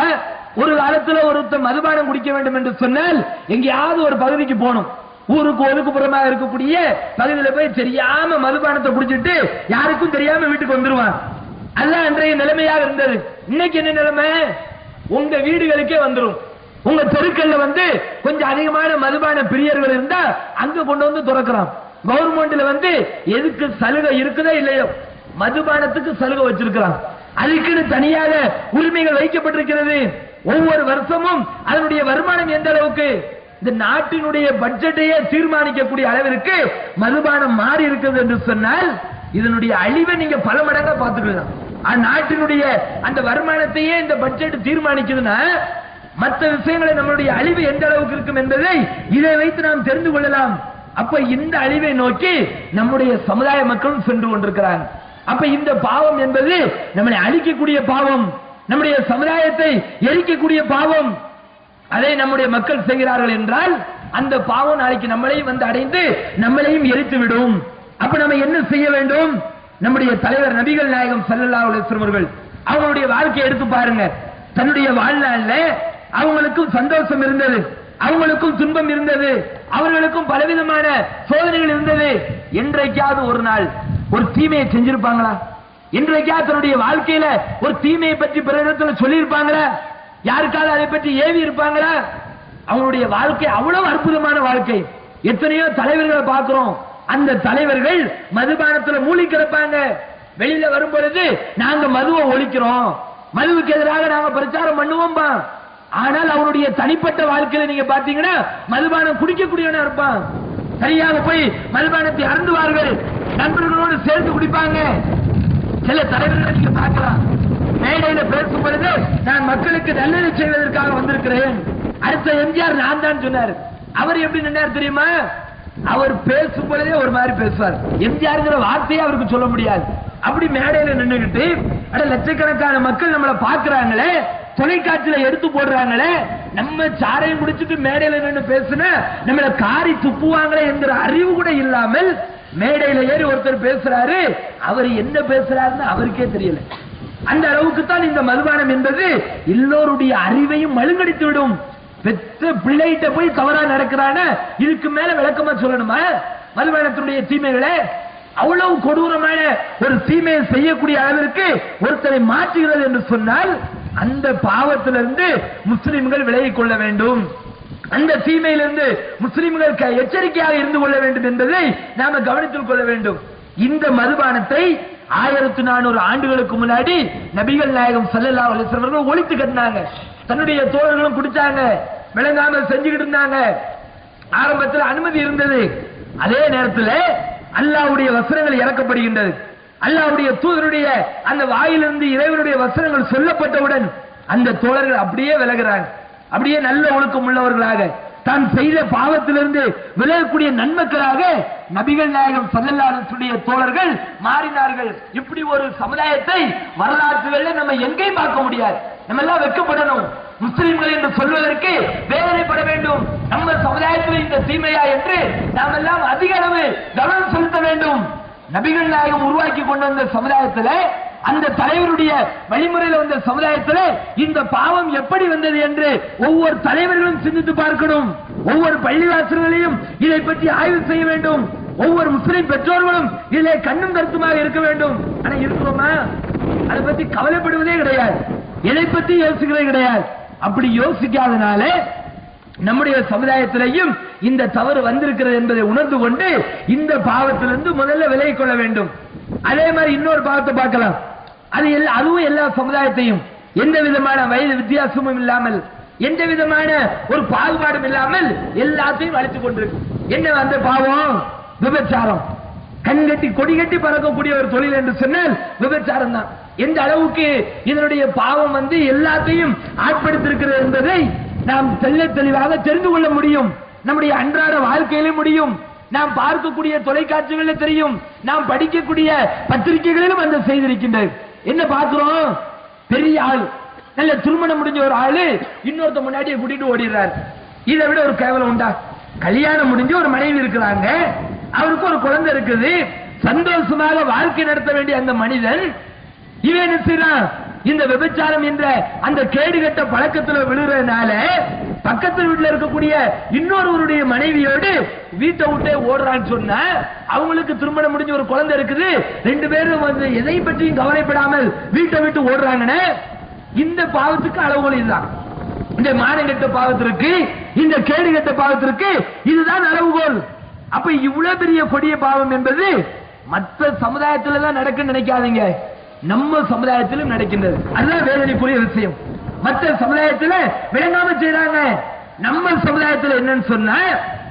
ஒரு காலத்துல ஒருத்தர் மதுபானம் குடிக்க வேண்டும் என்று சொன்னால் எங்கேயாவது ஒரு பகுதிக்கு போகணும். ஊருக்கு ஒதுக்குப்புறமாக இருக்கக்கூடிய பகுதியில் போய் தெரியாம மதுபானத்தை குடிச்சிட்டு யாருக்கும் தெரியாம வீட்டுக்கு வந்துருவான். அதுதான் அன்றைய நிலைமையாக இருந்தது. இன்னைக்கு என்ன நிலைமை? உங்க வீடுகளுக்கே வந்துடும். உங்க தெருக்கல்ல கொஞ்சம் அதிகமான மதுபான பிரியர்கள் இருந்தா அங்க கொண்டு வந்து துறக்கலாம். கவர்மெண்ட்ல எதுக்கு சலுகை இருக்குதோ இல்லையோ, மதுபானத்துக்கு சலுகை வச்சிருக்கிறான். அதுக்குன்னு தனியாக உரிமைகள் வைக்கப்பட்டிருக்கிறது. ஒவ்வொரு வருஷமும் அதனுடைய வருமானம் எந்த அளவுக்கு, இந்த நாட்டினுடைய பட்ஜெட்டையே தீர்மானிக்கக்கூடிய அளவிற்கு மதுபானம் மாறி இருக்கிறது என்று சொன்னால், இதனுடைய அழிவை நீங்க பல மடங்கா பார்த்துக்கலாம். நாட்டினுடைய அந்த வருமானத்தையே இந்த பட்ஜெட் தீர்மானிக்குதுன்னா, மற்ற விஷயங்களை நம்மளுடைய அழிவு எந்த அளவுக்கு இருக்கும் என்பதை இதை வைத்து நாம் தெரிந்து கொள்ளலாம். அப்ப இந்த அழிவை நோக்கி நம்முடைய சமுதாய மக்களும் சென்று கொண்டிருக்கிறாங்க. அப்ப இந்த பாவம் என்பது நம்மளை அழிக்கக்கூடிய பாவம், நம்முடைய சமுதாயத்தை எரிக்கக்கூடிய பாவம். அதை நம்முடைய மக்கள் செய்கிறார்கள் என்றால் அந்த பாவம் நாளைக்கு நம்மளையும் அடைந்து நம்மளையும் எரித்து விடும். அப்ப நம்ம என்ன செய்ய வேண்டும்? நம்முடைய தலைவர் நபிகள் நாயகம் ஸல்லல்லாஹு அலைஹி வஸல்லம் அவர்கள் அவங்களுடைய வாழ்க்கையை எடுத்து பாருங்க. தன்னுடைய வாழ்நாள்ல அவங்களுக்கும் சந்தோஷம் இருந்தது, அவங்களுக்கும் துன்பம் இருந்தது, அவர்களுக்கும் பலவிதமான சோதனைகள் இருந்தது. என்றைக்காவது ஒரு நாள் ஒரு தீமையை செஞ்சிருப்பாங்களா? என்றைக்காவது தன்னுடைய வாழ்க்கையில ஒரு தீமையை பற்றி பிற இடத்துல சொல்லி இருப்பாங்களா? யாருக்காவது அதை பற்றி ஏவி இருப்பாங்களா? அவங்களுடைய வாழ்க்கை அவ்வளவு அற்புதமான வாழ்க்கை. எத்தனையோ தலைவர்களை பார்க்கிறோம், அந்த தலைவர்கள் மதுபானத்துல மூழ்கி கிடப்பாங்க. வெளியில வரும் பொழுது நாங்க மதுவை ஒழிக்கிறோம், மதுவுக்கு எதிராக நாங்க பிரச்சாரம் பண்ணுவோம். ஆனால் அவருடைய தனிப்பட்ட வாழ்க்கையில நீங்க பாத்தீங்கன்னா மதுபானம் குடிக்கக்கூடியவனா இருப்பான். சரியாக போய் மதுபானத்தை அருந்துவார்கள், நண்பர்களோடு சேர்ந்து குடிப்பாங்க. சில தலைவர்களை நீங்க பார்க்கலாம், மேடையில பேசும் பொழுது நான் மக்களுக்கு நல்லது செய்வதற்காக வந்திருக்கிறேன், அடுத்த எம்ஜிஆர் நான் தான் சொன்னார். அவர் எப்படி நின்றார் தெரியுமா? அவர் பேசும் பொழுதே ஒரு மாதிரி பேசுவார். எம்ஜிஆர்ங்கிற வார்த்தையை அவருக்கு சொல்ல முடியாது. அப்படி மேடையில நின்றுகிட்டு லட்சக்கணக்கான மக்கள் நம்மளை பாக்குறாங்களே, தொலைக்காட்சியில எடுத்து போடுறாங்களே, நம்ம சாரையும் குடிச்சிட்டு மேடையில நின்று பேசுன நம்மளை காரி துப்புவாங்களே என்கிற அறிவு கூட இல்லாமல் மேடையில ஏறி ஒருத்தர் பேசுறாரு. அவர் என்ன பேசுறாருன்னு அவருக்கே தெரியல. அந்த அளவுக்கு தான் இந்த மதுபானம் என்பது எல்லோருடைய அறிவையும் மழுங்கடித்து விடும். பெற்ற பிள்ளைகிட்ட போய் தவறா நடக்கிறான, இதுக்கு மேல விளக்கமா சொல்லணுமா மதுபானத்தினுடைய தீமைகளை? அவ்வளவு கொடூரமான ஒரு தீமையை செய்யக்கூடிய அளவிற்கு ஒருத்தரை மாற்றுகிறது என்று சொன்னால், அந்த பாவத்திலிருந்து முஸ்லிம்கள் விலகிக் கொள்ள வேண்டும், அந்த தீமையிலிருந்து முஸ்லிம்கள் எச்சரிக்கையாக இருந்து கொள்ள வேண்டும் என்பதை நாம கவனித்துக் கொள்ள வேண்டும். இந்த மதுபானத்தை 1400 ஆண்டுகளுக்கு முன்னாடி நபிகள் நாயகம் ஸல்லல்லாஹு அலைஹி வஸல்லம் அவர்கள் ஒழித்து கட்டினாங்க. தன்னுடைய தோழர்களும் குடிச்சாங்க, விளங்காம செஞ்சுக்கிட்டு இருந்தாங்க. ஆரம்பத்தில் அனுமதி இருந்தது. அதே நேரத்தில் அல்லாஹ்வுடைய வசனங்கள் இறக்கப்படுகின்றது. அல்லாஹ்வுடைய தூதருடைய அந்த வாயிலிருந்து இறைவனுடைய வசனங்கள் சொல்லப்பட்டவுடன் அந்த தோழர்கள் அப்படியே விலகுறாங்க. அப்படியே நல்ல ஒழுக்கம் உள்ளவர்களாக, தான் செய்த பாவத்திலிருந்து விலகக்கூடிய நன்மக்களாக நபிகள் நாயகம் ஸல்லல்லாஹு அலைஹி வஸல்லம் தோழர்கள் மாறினார்கள். இப்படி ஒரு சமுதாயத்தை வரலாற்றுகளில் நம்ம எங்கேயும் பார்க்க முடியாது. நம்ம எல்லாம் வெட்கப்படணும். முஸ்லிம்கள் என்று சொல்வதற்கு வேதனைப்பட வேண்டும். நம்ம சமுதாயத்தில் இந்த தீமையா என்று நாம் எல்லாம் அதிக அளவு கவனம் செலுத்த வேண்டும். நபிகள் நாயகம் உருவாக்கி கொண்ட அந்த சமுதாயத்தில், அந்த தலைவருடைய வழிமுறையில் வந்த சமுதாயத்தில் இந்த பாவம் எப்படி வந்தது என்று ஒவ்வொரு தலைவர்களும் சிந்தித்து பார்க்கணும். ஒவ்வொரு பள்ளிவாசல்களையும் இதை பற்றி ஆய்வு செய்ய வேண்டும். ஒவ்வொரு முஸ்லிம் பெற்றோர்களும் இதிலே கண்ணும் கருத்துமாக இருக்க வேண்டும். ஆனா இருக்கிறோமா? அதை பற்றி கவலைப்படுவதே கிடையாது. எதை பற்றி யோசிக்கிறதே கிடையாது. அப்படி யோசிக்காதனால நம்முடைய சமுதாயத்திலையும் இந்த தவறு வந்திருக்கிறது என்பதை உணர்ந்து கொண்டு இந்த பாவத்திலிருந்து முதல்ல விலகிக் கொள்ள வேண்டும். அதே மாதிரி இன்னொரு பாவத்தை பார்க்கலாம். அதுவும் எல்லா சமுதாயத்தையும் எந்த விதமான வயது வித்தியாசமும் இல்லாமல், எந்த விதமான ஒரு பாகுபாடும் இல்லாமல் எல்லாத்தையும் அழித்துக் கொண்டிருக்கு. என்ன அந்த பாவம்? விபச்சாரம். கண்கட்டி கொடி கட்டி பறக்கக்கூடிய ஒரு தொழில் என்று சொன்னால் விபச்சாரம் தான். எந்த அளவுக்கு இதனுடைய பாவம் எல்லாத்தையும் ஆட்படுத்திருக்கிறது என்பதை நாம் தெளிவாக தெரிந்து கொள்ள முடியும். நம்முடைய அன்றாட வாழ்க்கையிலே முடியும். நாம் பார்க்கக்கூடிய தொலைக்காட்சிகளில் தெரியும். நாம் படிக்கக்கூடிய பத்திரிகைகளிலும் அந்த செய்திருக்கின்றது. என்ன பார்க்கிறோம்? பெரிய ஆள், நல்ல திருமணம் முடிஞ்ச ஒரு ஆளு இன்னொருத்த முன்னாடியே கூட்டிட்டு ஓடிடுறார். இதை விட ஒரு கேவலம் உண்டா? கல்யாணம் முடிஞ்ச ஒரு மனைவி இருக்கிறாங்க, அவருக்கு ஒரு குழந்தை இருக்குது, சந்தோஷமாக வாழ்க்கை நடத்த வேண்டிய அந்த மனிதன் இவன் என்ன செய்யறான்? இந்த விபச்சாரம் என்ற அந்த கேடுகட்ட பழக்கத்தில் விழுறதுனால பக்கத்து வீட்டில் இருக்கக்கூடிய இன்னொருவருடைய மனைவியோடு வீட்டை விட்டே ஓடுறான்னு சொன்ன, அவங்களுக்கு திருமணம் முடிஞ்ச ஒரு குழந்தை இருக்குது, ரெண்டு பேரும் எதை பற்றியும் கவலைப்படாமல் வீட்டை விட்டு ஓடுறாங்கன்னு. இந்த பாவத்துக்கு அளவுகள் இதுதான். இந்த மானங்கெட்ட பாவத்திற்கு, இந்த கேடுகட்ட பாவத்திற்கு இதுதான் அளவுகோல். அப்ப இவ்வளவு பெரிய கொடிய பாவம் என்பது மற்ற சமுதாயத்தில் தான் நடக்குன்னு நினைக்காதீங்க, நம்ம சமுதாயத்திலும் நடக்கின்றது. அதுதான் வேதனைக்குரிய விஷயம். மற்ற சமுதாயத்தில் விளங்காம செய்யறாங்க. நம்ம சமுதாயத்தில் என்னன்னு சொன்னா,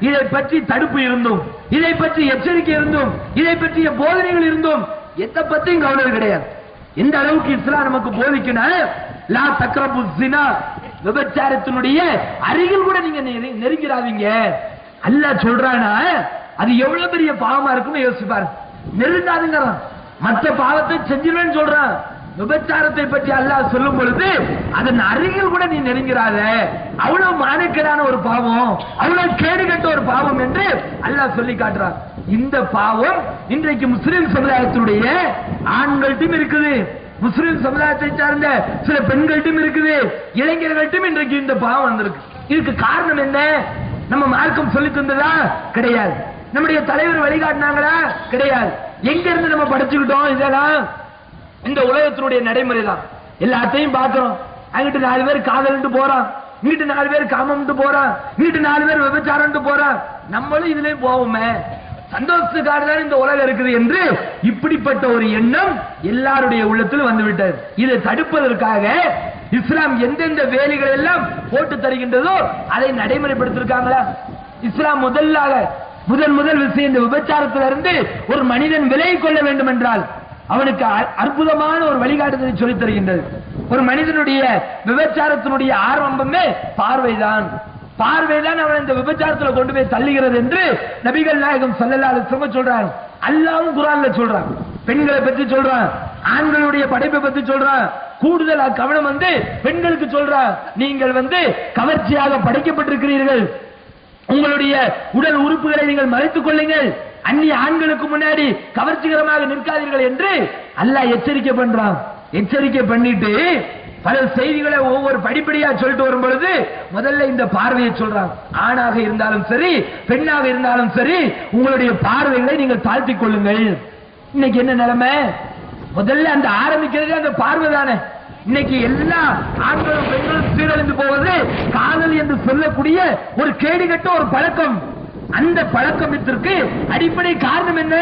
இதை பற்றி தடுப்பு இருந்தும், இதை பற்றி எச்சரிக்கை இருந்தும், இதை பற்றிய போதனைகள் இருந்தும் எதை பற்றியும் கவனம் கிடையாது. எந்த அளவுக்கு இஸ்லாம் நமக்கு போதிக்கணும், லா தக்ரபு ஸினா, விபச்சாரத்தினுடைய அருகில் கூட நீங்க நெருங்கிறாதீங்க. அல்லாஹ் சொல்றானா அது எவ்வளவு பெரிய பாவமா இருக்குன்னு யோசிப்பாரு. நெருங்காதுங்கிறான். மற்ற பாவத்தை செஞ்சிருவேன்னு சொல்றான். விபச்சாரத்தை பற்றி அல்லாஹ் சொல்லும் பொழுது அதன் அருகில் கூட நீ நெருங்கிறாத, அவ்வளவு மானக்கேடான ஒரு பாவம், அவ்வளவு கேடுகட்ட ஒரு பாவம் என்று அல்லாஹ் சொல்லி காட்டுறான். இந்த பாவம் இன்றைக்கு முஸ்லிம் சமுதாயத்தினுடைய ஆண்கள்ட்டும் இருக்குது, முஸ்லிம் சமுதாயத்தை சார்ந்த சில பெண்கள்ட்டும் இருக்குது, இளைஞர்கள்ட்டும் இன்றைக்கு இந்த பாவம் வந்திருக்கு. இதுக்கு காரணம் என்ன? நம்ம மார்க்கம் சொல்லி தந்ததா? கிடையாது. நம்முடைய தலைவர் வழிகாட்டினாங்களா? கிடையாது. எங்க இருந்து நம்ம படிச்சுக்கிட்டோம்? இதெல்லாம் இந்த உலகத்தினுடைய நடைமுறை தான். எல்லாத்தையும் பார்க்கிறோம். அங்கிட்டு 4 பேர் காதல்ட்டு போறான், இங்கிட்டு 4 பேர் காமம்ட்டு போறான், இங்கிட்டு 4 பேர் விபச்சாரம்ட்டு போறான். நம்மளும் இதுலயும் போவோமே, சந்தோஷத்துக்காக தான் இந்த உலகம் இருக்குது என்று இப்படிப்பட்ட ஒரு எண்ணம் எல்லாருடைய உள்ளத்தில் வந்துவிட்டது. இதை தடுப்பதற்காக இஸ்லாம் எந்தெந்த வேலைகள் எல்லாம் போட்டு தருகின்றதோ அதை நடைமுறைப்படுத்திருக்காங்களா? இஸ்லாம் முதல் விஷயம், இந்த விபச்சாரத்திலிருந்து ஒரு மனிதன் விலகிக் கொள்ள வேண்டும் என்றால் அவனுக்கு அற்புதமான ஒரு வழிகாட்டுதலை சொல்லித் தருகின்றது. ஒரு மனிதனுடைய விபச்சாரத்தினுடைய ஆரம்பமே பார்வைதான். பார்வைதான் அவன் இந்த விபச்சாரத்தில் கொண்டு போய் தள்ளுகிறது என்று நபிகள் நாயகம் ஸல்லல்லாஹு அலைஹி வஸல்லம் சொல்றாங்க. அல்லாஹ்வும் குர்ஆன்ல சொல்றான். பெண்களை பற்றி சொல்றான், ஆண்களுடைய படைப்பை பற்றி சொல்றான். கூடுதல் கவனம் பெண்களுக்கு சொல்றான். நீங்கள் கவர்ச்சியாக படைக்கப்பட்டிருக்கிறீர்கள், உங்களுடைய உடல் உறுப்புகளை நீங்கள் மறைத்துக் கொள்ளுங்கள், அந்நிய ஆண்களுக்கு முன்னாடி கவர்ச்சிகரமாக நிற்காதீர்கள் என்று அல்லாஹ் எச்சரிக்கை பண்றான். எச்சரிக்கை பண்ணிட்டு பல செய்திகளை ஒவ்வொரு படிப்படியா சொல்லிட்டு வரும் பொழுது முதல்ல இந்த பார்வையை சொல்றாங்க. ஆணாக இருந்தாலும் சரி, பெண்ணாக இருந்தாலும் சரி, உங்களுடைய பார்வைகளை நீங்கள் தாழ்த்திக் கொள்ளுங்கள். இன்னைக்கு என்ன நிலைமை? முதல்ல அந்த ஆரம்பிக்கிறது அந்த பார்வை தானே. இன்னைக்கு எல்லா ஆண்களும் பெண்களும் சீரழிந்து போவது காதல் என்று சொல்லக்கூடிய ஒரு கேடுகட்ட ஒரு பழக்கம். அந்த பழக்கத்திற்கு அடிப்படை காரணம் என்ன?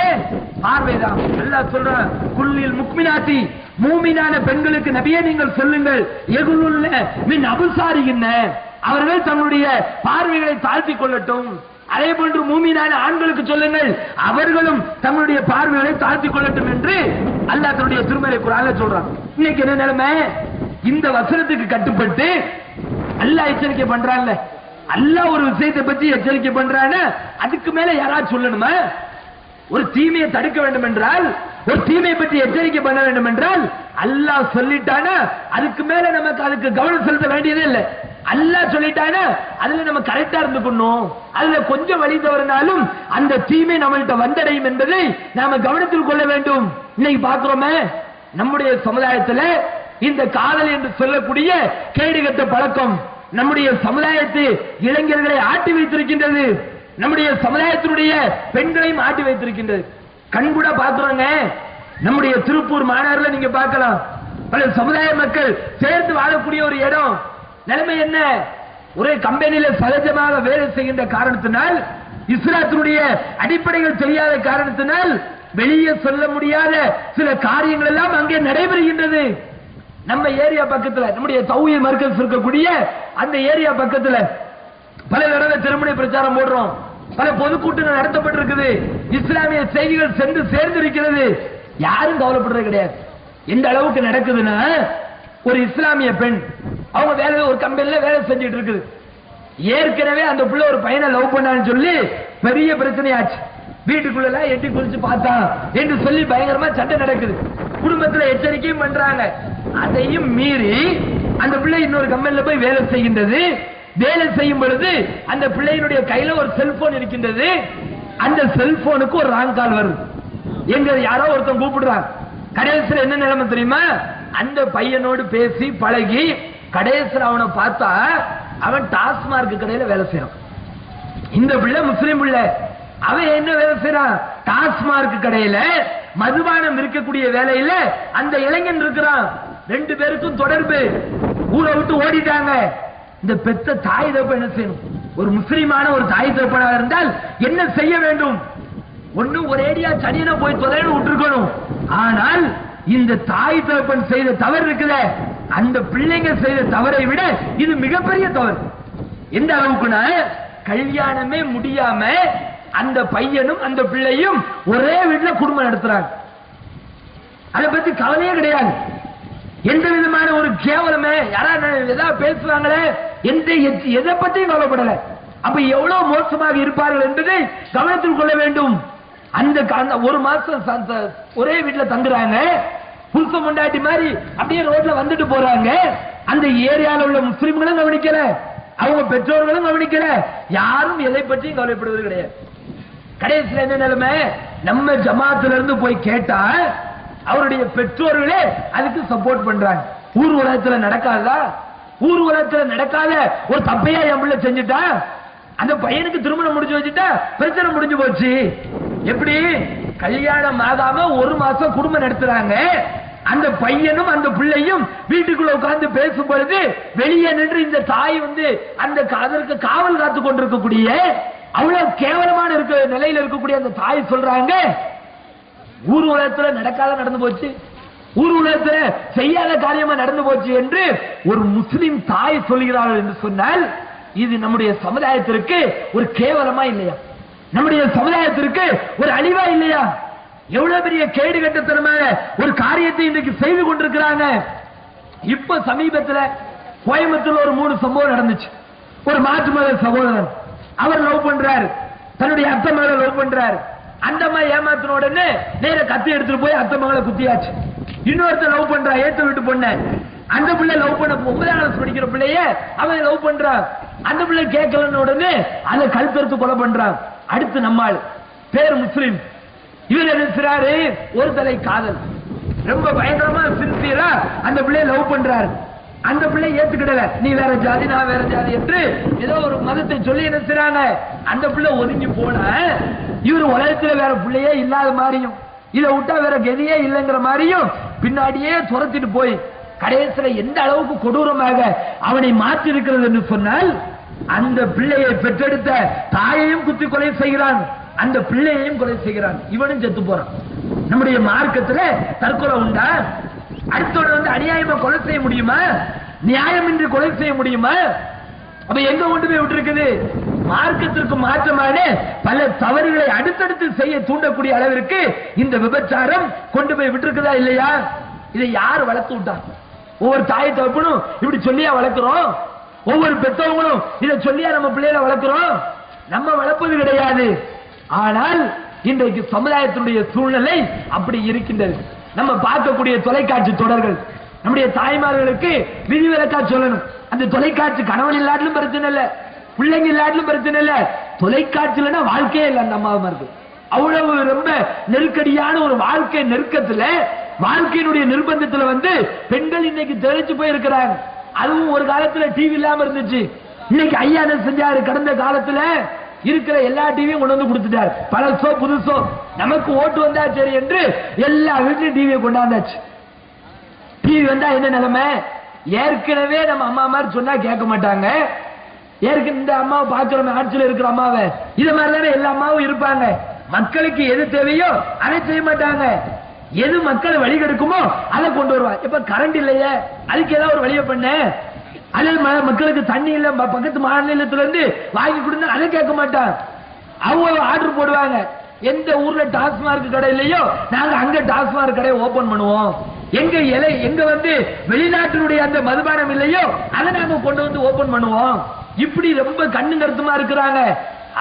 பார்வைதான். அல்லாஹ் சொல்றான், குல்லில் முக்மினாத்தி, மூமினான பெண்களுக்கு நபியே நீங்கள் சொல்லுங்கள், எகுலுல்ல மின் அபுசாரிகின்ன, அவர்கள் தங்களுடைய பார்வைகளை தாழ்த்திக் கொள்ளட்டும். அதே போன்று மூமினான ஆண்களுக்கு சொல்லுங்கள், அவர்களும் தங்களுடைய பார்வைகளை தாழ்த்திக் கொள்ளட்டும் என்று அல்லாஹ் தன்னுடைய திருமறை குர்ஆன்ல சொல்றான். இன்னைக்கு என்ன நிலைமை? இந்த வசனத்துக்கு கட்டுப்பட்டு அல்லாஹ் எச்சரிக்கை பண்றான்ல, அல்லாஹ் ஒரு விஷயத்தை பற்றி எச்சரிக்கை பண்றானே, அதுக்கு மேல யாராவது சொல்லணுமா? ஒரு தீமையை தடுக்க வேண்டும் என்றால், ஒரு தீமையை பற்றி எச்சரிக்கை பண்ண வேண்டும் என்றால் அல்லாஹ் சொல்லிட்டானா அதுக்கு மேல நமக்கு அதுக்கு கவனம் செலுத்த வேண்டியதே இல்லை. அல்லாஹ் சொல்லிட்டானா அதுல நம்ம கரெக்டா இருந்துக்கணும். அதுல கொஞ்சம் வழி தவறினாலும் அந்த தீமை நம்மள்கிட்ட வந்தடையும் என்பதை நாம கவனத்தில் கொள்ள வேண்டும். இன்னைக்கு பார்க்கிறோமே, நம்முடைய சமுதாயத்துல இந்த காதல் என்று சொல்லக்கூடிய கேடுகட்ட பழக்கம் நம்முடைய சமுதாயத்து இளைஞர்களை ஆட்டி வைத்திருக்கின்றது. நம்முடைய சமுதாயத்தினுடைய பெண்களையும் ஆட்டி வைத்திருக்கின்றது. கண்கூட பார்க்கிறோங்க. நம்முடைய திருப்பூர் மாநகரில் நீங்க பார்க்கலாம், பல சமுதாய மக்கள் சேர்ந்து வாழக்கூடிய ஒரு இடம். நிலைமை என்ன? ஒரே கம்பெனியில சகஜமாக வேலை செய்கின்ற காரணத்தினால், இஸ்லாத்தினுடைய அடிப்படைகள் தெரியாத காரணத்தினால் வெளியே சொல்ல முடியாத சில காரியங்கள் எல்லாம் அங்கே நடைபெறுகின்றது. நம்ம ஏரியா பக்கத்துல, நம்முடைய தௌஹீத் மர்கஸ் இருக்கக்கூடிய அந்த ஏரியா பக்கத்துல பல தடவை திருமண பிரச்சாரம் போடுறோம். பல பொதுக்கூட்டங்கள் நடத்தப்பட்டிருக்குது. இஸ்லாமிய செய்திகள் சென்று சேர்ந்திருக்கிறது. யாரும் கவலைப்படுறது கிடையாது. எந்த அளவுக்கு நடக்குதுன்னா, ஒரு இஸ்லாமிய பெண் அவங்க வேலை ஒரு கம்பெனில வேலை செஞ்சுட்டு இருக்குது. ஏற்கனவே அந்த பிள்ளை ஒரு பையனை லவ் பண்ணான்னு சொல்லி பெரிய பிரச்சனையாச்சு. வீட்டுக்குள்ள எட்டி குறிச்சு பார்த்தா என்று சொல்லி பயங்கரமா சண்டை நடக்குது. குடும்பத்துல எச்சரிக்கையும் பண்றாங்க. அதையும் மீறி அந்த பிள்ளை இன்னொரு கம்பெனில போய் வேலை செய்கின்றது. வேலை செய்யும் பொழுது அந்த பிள்ளையினுடைய கையில ஒரு செல்போன் இருக்கின்றது. அந்த செல்போனுக்கு ஒரு ராங் கால் வருது. எங்க யாரோ ஒருத்தன் கூப்பிடுறாங்க. கடைசியில் என்ன நிலைமை தெரியுமா? அந்த பையனோடு பேசி பழகி கடைசியில் அவனை பார்த்தா அவன் டாஸ்மார்க் கடையில வேலை செய்யறான். இந்த பிள்ளை முஸ்லீம் பிள்ளை. அவன் என்ன வேலை செய்யறான்? டாஸ்மார்க் கடையில மதுபானம் இருக்கக்கூடிய வேலையில அந்த இளைஞன் இருக்கிறான். ரெண்டு பேருக்கும் தொடர்பு. ஊரை விட்டு ஓடிட்டாங்க. இந்த பெத்த தாய் தகப்பன் என்ன செய்யணும்? ஒரு முஸ்லிமான ஒரு தாய் தகப்பனாக இருந்தால் என்ன செய்ய வேண்டும்? ஒண்ணு ஒரேடியா சனியனை போய் தொலைன்னு விட்டுருக்கணும். ஆனால் இந்த தாய் தகப்பன் செய்த தவறு இருக்குல்ல, அந்த பிள்ளைங்க செய்த தவறை விட இது மிகப்பெரிய தவறு. எந்த அளவுக்குன்னா, கல்யாணமே முடியாம அந்த பையனும் அந்த பிள்ளையும் ஒரே வீட்டுல குடும்பம் நடத்துறாங்க. அதை பத்தி கவலையே கிடையாது. எந்த விதமான ஒரு கேவலமே யாராவது ஏதாவது பேசுவாங்களே, எதை பத்தியும் கவலைப்படல. அப்ப எவ்வளவு மோசமாக இருப்பார்கள் என்பதை கவனத்தில் கொள்ள வேண்டும். அந்த ஒரு மாசம் ஒரே வீட்டுல தங்குறாங்க. புருஷ முண்டாட்டி மாதிரி அப்படியே ரோட்ல வந்துட்டு போறாங்க. அந்த ஏரியாவில் உள்ள முஸ்லிம்களும் கவனிக்கல, அவங்க பெற்றோர்களும் கவனிக்கல, யாரும் எதை பற்றியும் கவலைப்படுவது கிடையாது. கடைசியில் என்ன நிலைமை? நம்ம ஜமாத்துல இருந்து போய் கேட்டா அவருடைய பெற்றோர்களே அதுக்கு சப்போர்ட் பண்றாங்க. ஊர் உலகத்துல நடக்காதா? ஊர் உலகத்துல நடக்காத ஒரு தப்பையா என் பிள்ளை செஞ்சுட்டா, அந்த பையனுக்கு திருமணம் முடிஞ்சு வச்சுட்டா பிரச்சனை முடிஞ்சு போச்சு. எப்படி? கல்யாணம் ஆகாம ஒரு மாசம் குடும்பம் நடத்துறாங்க. அந்த பையனும் அந்த பிள்ளையும் வீட்டுக்குள்ள உட்கார்ந்து பேசும் பொழுது வெளியே நின்று இந்த தாய் அந்த அதற்கு காவல் காத்து கொண்டிருக்கக்கூடிய அவ்வளவு கேவலமான நிலையில் இருக்கக்கூடிய அந்த தாய் சொல்றாங்க, ஊர் உலகத்துல நடக்காத நடந்து போச்சு, ஊர் உலகத்துல செய்யாத காரியமா நடந்து போச்சு என்று ஒரு முஸ்லிம் தாய் சொல்கிறார்கள் என்று சொன்னால் இது நம்முடைய சமுதாயத்திற்கு ஒரு கேவலமா இல்லையா? நம்முடைய சமுதாயத்திற்கு ஒரு அழிவா இல்லையா? எவ்வளவு பெரிய கேடு கட்டத்தனமான ஒரு காரியத்தை இன்றைக்கு செய்து கொண்டிருக்கிறாங்க. இப்ப சமீபத்தில் கோயம்புத்தூர்ல ஒரு 3 சம்பவம் நடந்துச்சு. ஒரு மாற்று மத சகோதரன் அவர் லவ் பண்றாரு, தன்னுடைய அத்தை மகளை லவ் பண்றாரு. அந்த அம்மா ஏமாத்தின உடனே நேர கத்தி எடுத்துட்டு போய் அத்தை மகளை குத்தியாச்சு. இன்னொருத்த லவ் பண்றா, ஏத்த விட்டு பொண்ண. அந்த பிள்ளை லவ் பண்ண 9ஆம் கிளாஸ் படிக்கிற பிள்ளைய அவன் லவ் பண்றான். அந்த பிள்ளை கேட்கலன்னு உடனே அதை கழுத்தறுத்து கொலை பண்றான். அடுத்து நம்மாள் பேர் முஸ்லிம். இவர் நினைச்சாரு ஒரு தலை காதல், ரொம்ப பயங்கரமா சின்சியரா அந்த பிள்ளைய லவ் பண்றாரு. அந்த பிள்ளை ஏத்துக்கிடல, நீ வேற ஜாதி நான் வேற ஜாதி என்று ஏதோ ஒரு மதத்தை சொல்லி நினைச்சாங்க. அந்த பிள்ளை ஒதுங்கி போன இவர் உலகத்துல வேற பிள்ளையே இல்லாத மாதிரியும் இதை விட்டா வேற கதியே இல்லைங்கிற மாதிரியும் பின்னாடியே துரத்திட்டு போய் கடைசியில எந்த அளவுக்கு கொடூரமாக அவனை மாற்றி இருக்கிறது என்று சொன்னால் அந்த பிள்ளையை பெற்றெடுத்த தாயையும் குத்தி கொலை செய்கிறான், அந்த பிள்ளையையும் கொலை செய்கிறான், இவனும் செத்து போறான். நம்முடைய மார்க்கத்துல தற்கொலை உண்டா? அடுத்தவன் அநியாயமா கொலை செய்ய முடியுமா? நியாயமின்றி கொலை செய்ய முடியுமா? அப்ப எங்க கொண்டு போய் விட்டுருக்குது? மார்க்கத்திற்கு மாற்றமான பல தவறுகளை அடுத்தடுத்து செய்ய தூண்டக்கூடிய அளவிற்கு இந்த விபச்சாரம் கொண்டு போய் விட்டுருக்குதா இல்லையா? இதை யார் வளர்த்து விட்டா? ஒவ்வொரு தாய் தகப்பனும் இப்படி சொல்லியா வளர்க்கிறோம்? ஒவ்வொரு பெற்றவங்களும் இதை சொல்லியா நம்ம பிள்ளைகளை வளர்க்கிறோம்? நம்ம வளர்ப்பது கிடையாது. ஆனால் இன்றைக்கு சமுதாயத்தினுடைய சூழ்நிலை அப்படி இருக்கின்றது. நம்ம பார்க்கக்கூடிய தொலைக்காட்சி தொடர்கள் நம்முடைய தாய்மார்களுக்கு விதிவிலக்கா சொல்லணும். அந்த தொலைக்காட்சி கணவன் இல்லாட்டிலும் பிரச்சனை இல்ல, பிள்ளைங்க இல்லாட்டிலும் பிரச்சனை இல்ல, தொலைக்காட்சியிலனா வாழ்க்கையே இல்லை. அந்த அம்மாவும் இருக்கு அவ்வளவு ரொம்ப நெருக்கடியான ஒரு வாழ்க்கை நெருக்கத்துல, வாழ்க்கையினுடைய நிர்பந்தத்துல பெண்கள் இன்னைக்கு தெரிச்சு போயிருக்கிறாங்க. அதுவும் ஒரு காலத்துல டிவி இல்லாம இருந்துச்சு. இன்னைக்கு ஐயா என்ன செஞ்சாரு? கடந்த காலத்துல இருக்கிற எல்லா டிவியும் கொண்டு வந்து கொடுத்துட்டாரு. பழசோ புதுசோ நமக்கு ஓட்டு வந்தா சரி என்று எல்லா வீட்லயும் டிவியை கொண்டாந்தாச்சு. டிவி வந்தா என்ன நிலைமை? ஏற்கனவே நம்ம அம்மா மாதிரி சொன்னா கேட்க மாட்டாங்க. ஏற்கனவே இந்த அம்மாவை பாக்குற ஆட்சியில் இருக்கிற அம்மாவை இத மாதிரிதானே எல்லா அம்மாவும் இருப்பாங்க. மக்களுக்கு எது தேவையோ அதை செய்ய மாட்டாங்க. எது மக்களை வழி கெடுக்குமோ அதை கொண்டு வருவாங்க. இப்ப கரண்ட் இல்லையே, அதுக்கு ஏதாவது ஒரு வழியை பண்ண. அல்லது மக்களுக்கு தண்ணி இல்ல, பக்கத்து மாநிலத்துல இருந்து வாங்கி கொடுத்தா அதை கேட்க மாட்டாங்க. அவங்க ஆர்டர் போடுவாங்க. எந்த ஊர்ல டாஸ்மார்க் கடை இல்லையோ நாங்க அங்க டாஸ்மார்க் கடையை ஓபன் பண்ணுவோம். எங்க வெளிநாட்டினுடைய அந்த மதுபானம் இல்லையோ அதை நாங்க கொண்டு வந்து ஓபன் பண்ணுவோம். இப்படி ரொம்ப கண்ணு கருத்துமா இருக்கிறாங்க.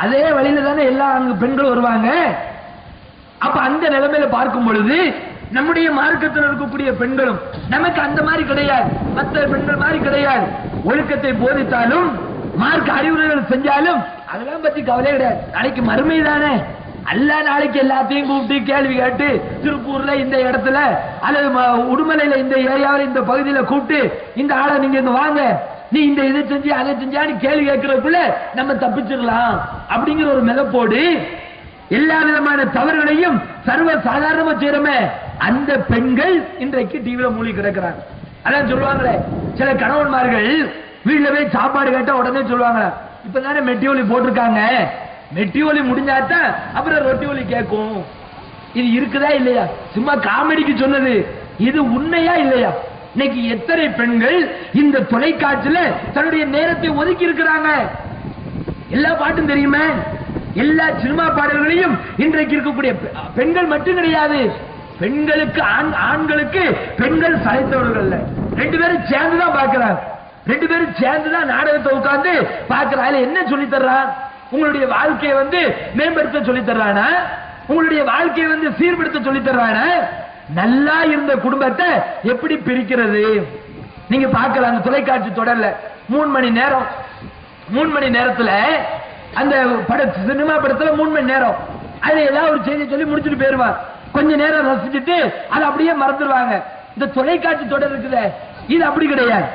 அதே வழியில தானே எல்லா அங்க பெண்கள் வருவாங்க. அப்ப அந்த நிலைமையில பார்க்கும் பொழுது நம்முடைய மார்க்கத்தில் இருக்கக்கூடிய பெண்களும் நமக்கு அந்த மாதிரி கிடையாது, மற்ற பெண்கள் மாதிரி கிடையாது. ஒழுக்கத்தை போதித்தாலும் மார்க்க அறிவுரைகள் செஞ்சாலும் அதெல்லாம் பத்தி கவலை கிடையாது. நாளைக்கு மறுமை தானே. அல்ல நாளைக்கு எல்லாத்தையும் கூப்பிட்டு கேள்வி கேட்டு திருப்பூர்ல இந்த இடத்துல அல்லது உடுமலையில இந்த ஏரியாவில் இந்த பகுதியில கூப்பிட்டு இந்த ஆளை நீங்க இங்க வாங்க, நீ இந்த இதை செஞ்சு அதை செஞ்சான்னு கேள்வி கேட்கிறதுக்குள்ள நம்ம தப்பிச்சிடலாம் அப்படிங்கிற ஒரு மெதப்போடு எல்லா விதமான தவறுகளையும் சர்வ சாதாரணமா செய்யறமே அந்த பெண்கள் இன்றைக்கு டிவியில மூழ்கி கிடக்கிறாங்க. அதான் சொல்லுவாங்களே, சில கணவன்மார்கள் வீட்டுல போய் சாப்பாடு கேட்டா உடனே சொல்லுவாங்களா, இப்பதானே மெட்டி ஒலி போட்டிருக்காங்க, மெட்டி ஒலி முடிஞ்சாதான் அப்புறம் ரொட்டி ஒலி கேட்கும். இது இருக்குதா இல்லையா? சும்மா காமெடிக்கு சொன்னது, இது உண்மையா இல்லையா? இன்னைக்கு எத்தனை பெண்கள் இந்த தொலைக்காட்சியில தன்னுடைய நேரத்தை ஒதுக்கி இருக்கிறாங்க. எல்லா பாட்டும் தெரியுமே, எல்லா சினிமா பாடல்களையும் இன்றைக்கு இருக்கக்கூடிய பெண்கள் மட்டும் கிடையாது, பெண்களுக்கு ஆண்களுக்கு பெண்கள் சளைத்தவர்கள் ரெண்டு பேரும் சேர்ந்துதான் பார்க்கிறாங்க. ரெண்டு பேரும் சேர்ந்துதான் நாடகத்தை உட்கார்ந்து பார்க்கிறாங்க. என்ன சொல்லி தர்றான்? உங்களுடைய வாழ்க்கையை மேம்படுத்த சொல்லி தர்றானா? உங்களுடைய வாழ்க்கையை சீர்படுத்த சொல்லி தர்றானா? நல்லா இருந்த குடும்பத்தை எப்படி பிரிக்கிறது நீங்க பார்க்கலாம். அந்த தொலைக்காட்சி தொடர்ல 3 மணி நேரம், 3 மணி நேரத்துல அந்த சினிமா படத்துல 3 மணி நேரம் அது ஏதாவது ஒரு செய்தி சொல்லி முடிச்சுட்டு போயிருவாங்க. கொஞ்ச நேரம் ரசிச்சுட்டு அதை அப்படியே மறந்துடுவாங்க. இந்த தொலைக்காட்சி தொடர் இருக்குது, இது அப்படி கிடையாது.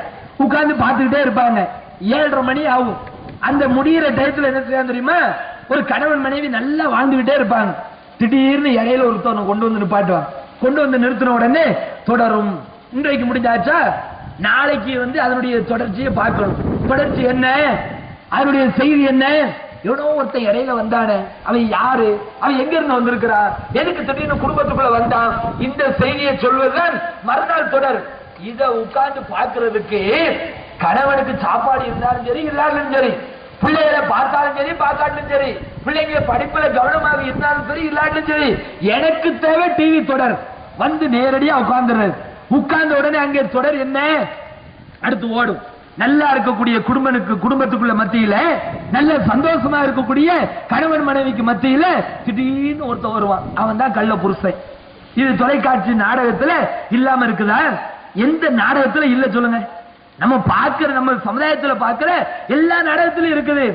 உட்கார்ந்து பார்த்துக்கிட்டே இருப்பாங்க. 7:30 மணி ஆகும். அந்த முடிகிற டயத்துல என்ன செய்ய தெரியுமா, ஒரு கணவன் மனைவி நல்லா வாழ்ந்துகிட்டே இருப்பாங்க. திடீர்னு இடையில ஒருத்தவனை கொண்டு வந்து நிப்பாட்டுவாங்க. கொண்டு வந்து நிறுத்தின உடனே தொடரும். இன்றைக்கு முடிஞ்சாச்சா, நாளைக்கு அதனுடைய தொடர்ச்சியை பார்க்கணும். தொடர்ச்சி என்ன, அதனுடைய செய்தி என்ன? எவனோ ஒருத்தன் இடையில வந்தானே, அவன் யாரு, அவன் எங்க இருந்து வந்திருக்கிறான், எதுக்கு திடீர்னு குடும்பத்துக்குள்ள வந்தான், இந்த செய்தியை சொல்வதுதான் மறுநாள் தொடர். இத உட்கார்ந்து பார்க்கிறதுக்கு கணவனுக்கு சாப்பாடு இருந்தாலும் சரி இல்லாலும் சரி, பிள்ளைகளை பார்த்தாலும் சரி பார்க்காலும் சரி, பிள்ளைங்க படிப்புல கவனமாக இருந்தாலும் சரி இல்லாட்டும் சரி, எனக்கு தேவை டிவி தொடர். நேரடியா உட்கார்ந்துறது. உட்கார்ந்த உடனே அங்கே தொடர் என்ன அடுத்து ஓடும். நல்லா இருக்கக்கூடிய குடும்பத்துக்குள்ள மத்தியில நல்ல சந்தோஷமா இருக்கக்கூடிய கணவன் மனைவிக்கு மத்தியில திடீர்னு ஒருத்தன் வருவான், அவன் தான் கள்ள புருஷன். இது தொலைக்காட்சி நாடகத்துல இல்லாம இருக்குதா? எந்த நாடகத்துல இல்ல சொல்லுங்க? நம்ம பார்க்கிற, நம்ம சமுதாயத்துல பார்க்கிற எல்லா நாடகத்திலும் இருக்குது.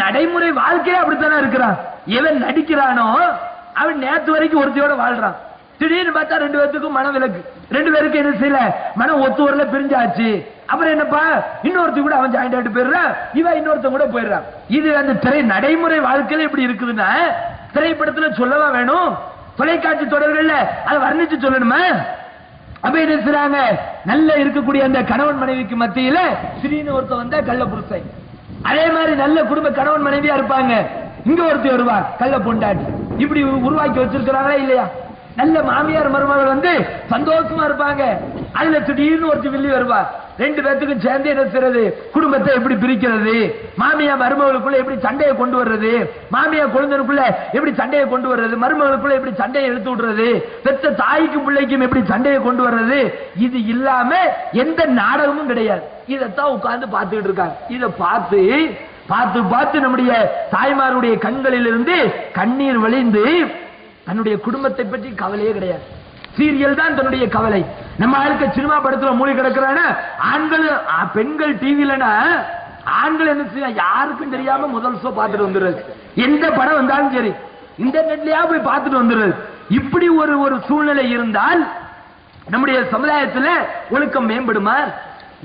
நடைமுறை வாழ்க்கையே அப்படித்தானே இருக்கிறான். எவன் நடிக்கிறானோ அவன் நேற்று வரைக்கும் ஒருத்தையோட வாழ்றான். திடீர்னு பார்த்தா 2 பேருக்கும் மன விலக்கு, 2 பேருக்கு என்ன செய்யல, மனம் ஒத்து வரல, பிரிஞ்சாச்சு. அப்புறம் என்னப்பா, இன்னொருத்தி கூட அவன் ஜாயிண்ட் ஆகிட்டு போயிடுறான், இவன் இன்னொருத்த கூட போயிடுறான். இது அந்த நடைமுறை வாழ்க்கையில இப்படி இருக்குதுன்னா திரைப்படத்துல சொல்லவா வேணும்? தொலைக்காட்சி தொடர்கள்ல அதை வர்ணிச்சு சொல்லணுமா? அப்ப என்ன செய்றாங்க, நல்ல இருக்கக்கூடிய அந்த கணவன் மனைவிக்கு மத்தியில திடீர்னு ஒருத்த வந்தா கள்ள புருஷன். அதே மாதிரி நல்ல குடும்ப கணவன் மனைவியா இருப்பாங்க, இங்க ஒருத்தி வருவார் கள்ள பொண்டாட்டி. இப்படி உருவாக்கி வச்சிருக்கிறாங்களா இல்லையா? நல்ல மாமியார் மருமகள் சந்தோஷமா இருப்பாங்க, அதுல திடீர்னு ஒரு வில்லி வருவா, ரெண்டு பேத்துக்கும் சேர்ந்து என்ன செய்யறது, குடும்பத்தை எப்படி பிரிக்கிறது, மாமியா மருமகளுக்குள்ள எப்படி சண்டையை கொண்டு வர்றது, மாமியா குழந்தைக்குள்ள எப்படி சண்டையை கொண்டு வர்றது, மருமகளுக்குள்ள எப்படி சண்டையை எடுத்து விடுறது, பெத்த தாய்க்கும் பிள்ளைக்கும் எப்படி சண்டையை கொண்டு வர்றது, இது இல்லாம எந்த நாடகமும் கிடையாது. இதைத்தான் உட்கார்ந்து பார்த்துக்கிட்டு இருக்காங்க. இதை பார்த்து பார்த்து பார்த்து நம்முடைய தாய்மாருடைய கண்களில் இருந்து கண்ணீர் வழிந்து தன்னுடைய குடும்பத்தை பற்றி கவலையே கிடையாது. சீரியல் தான் தன்னுடைய கவலை. நம்ம ஆளுக்கு சினிமா படத்துல மூழ்கி கிடக்குறான ஆண்கள் பெண்கள் டிவிலனா ஆண்கள் என்ன செய்ய யாருக்கும் தெரியாம முதல் ஷோ பார்த்துட்டு வந்துடுறது. எந்த படம் வந்தாலும் சரி இன்டர்நெட்லயா போய் பார்த்துட்டு வந்துடுறது. இப்படி ஒரு சூழ்நிலை இருந்தால் நம்முடைய சமுதாயத்துல ஒழுக்கம் மேம்படுமா?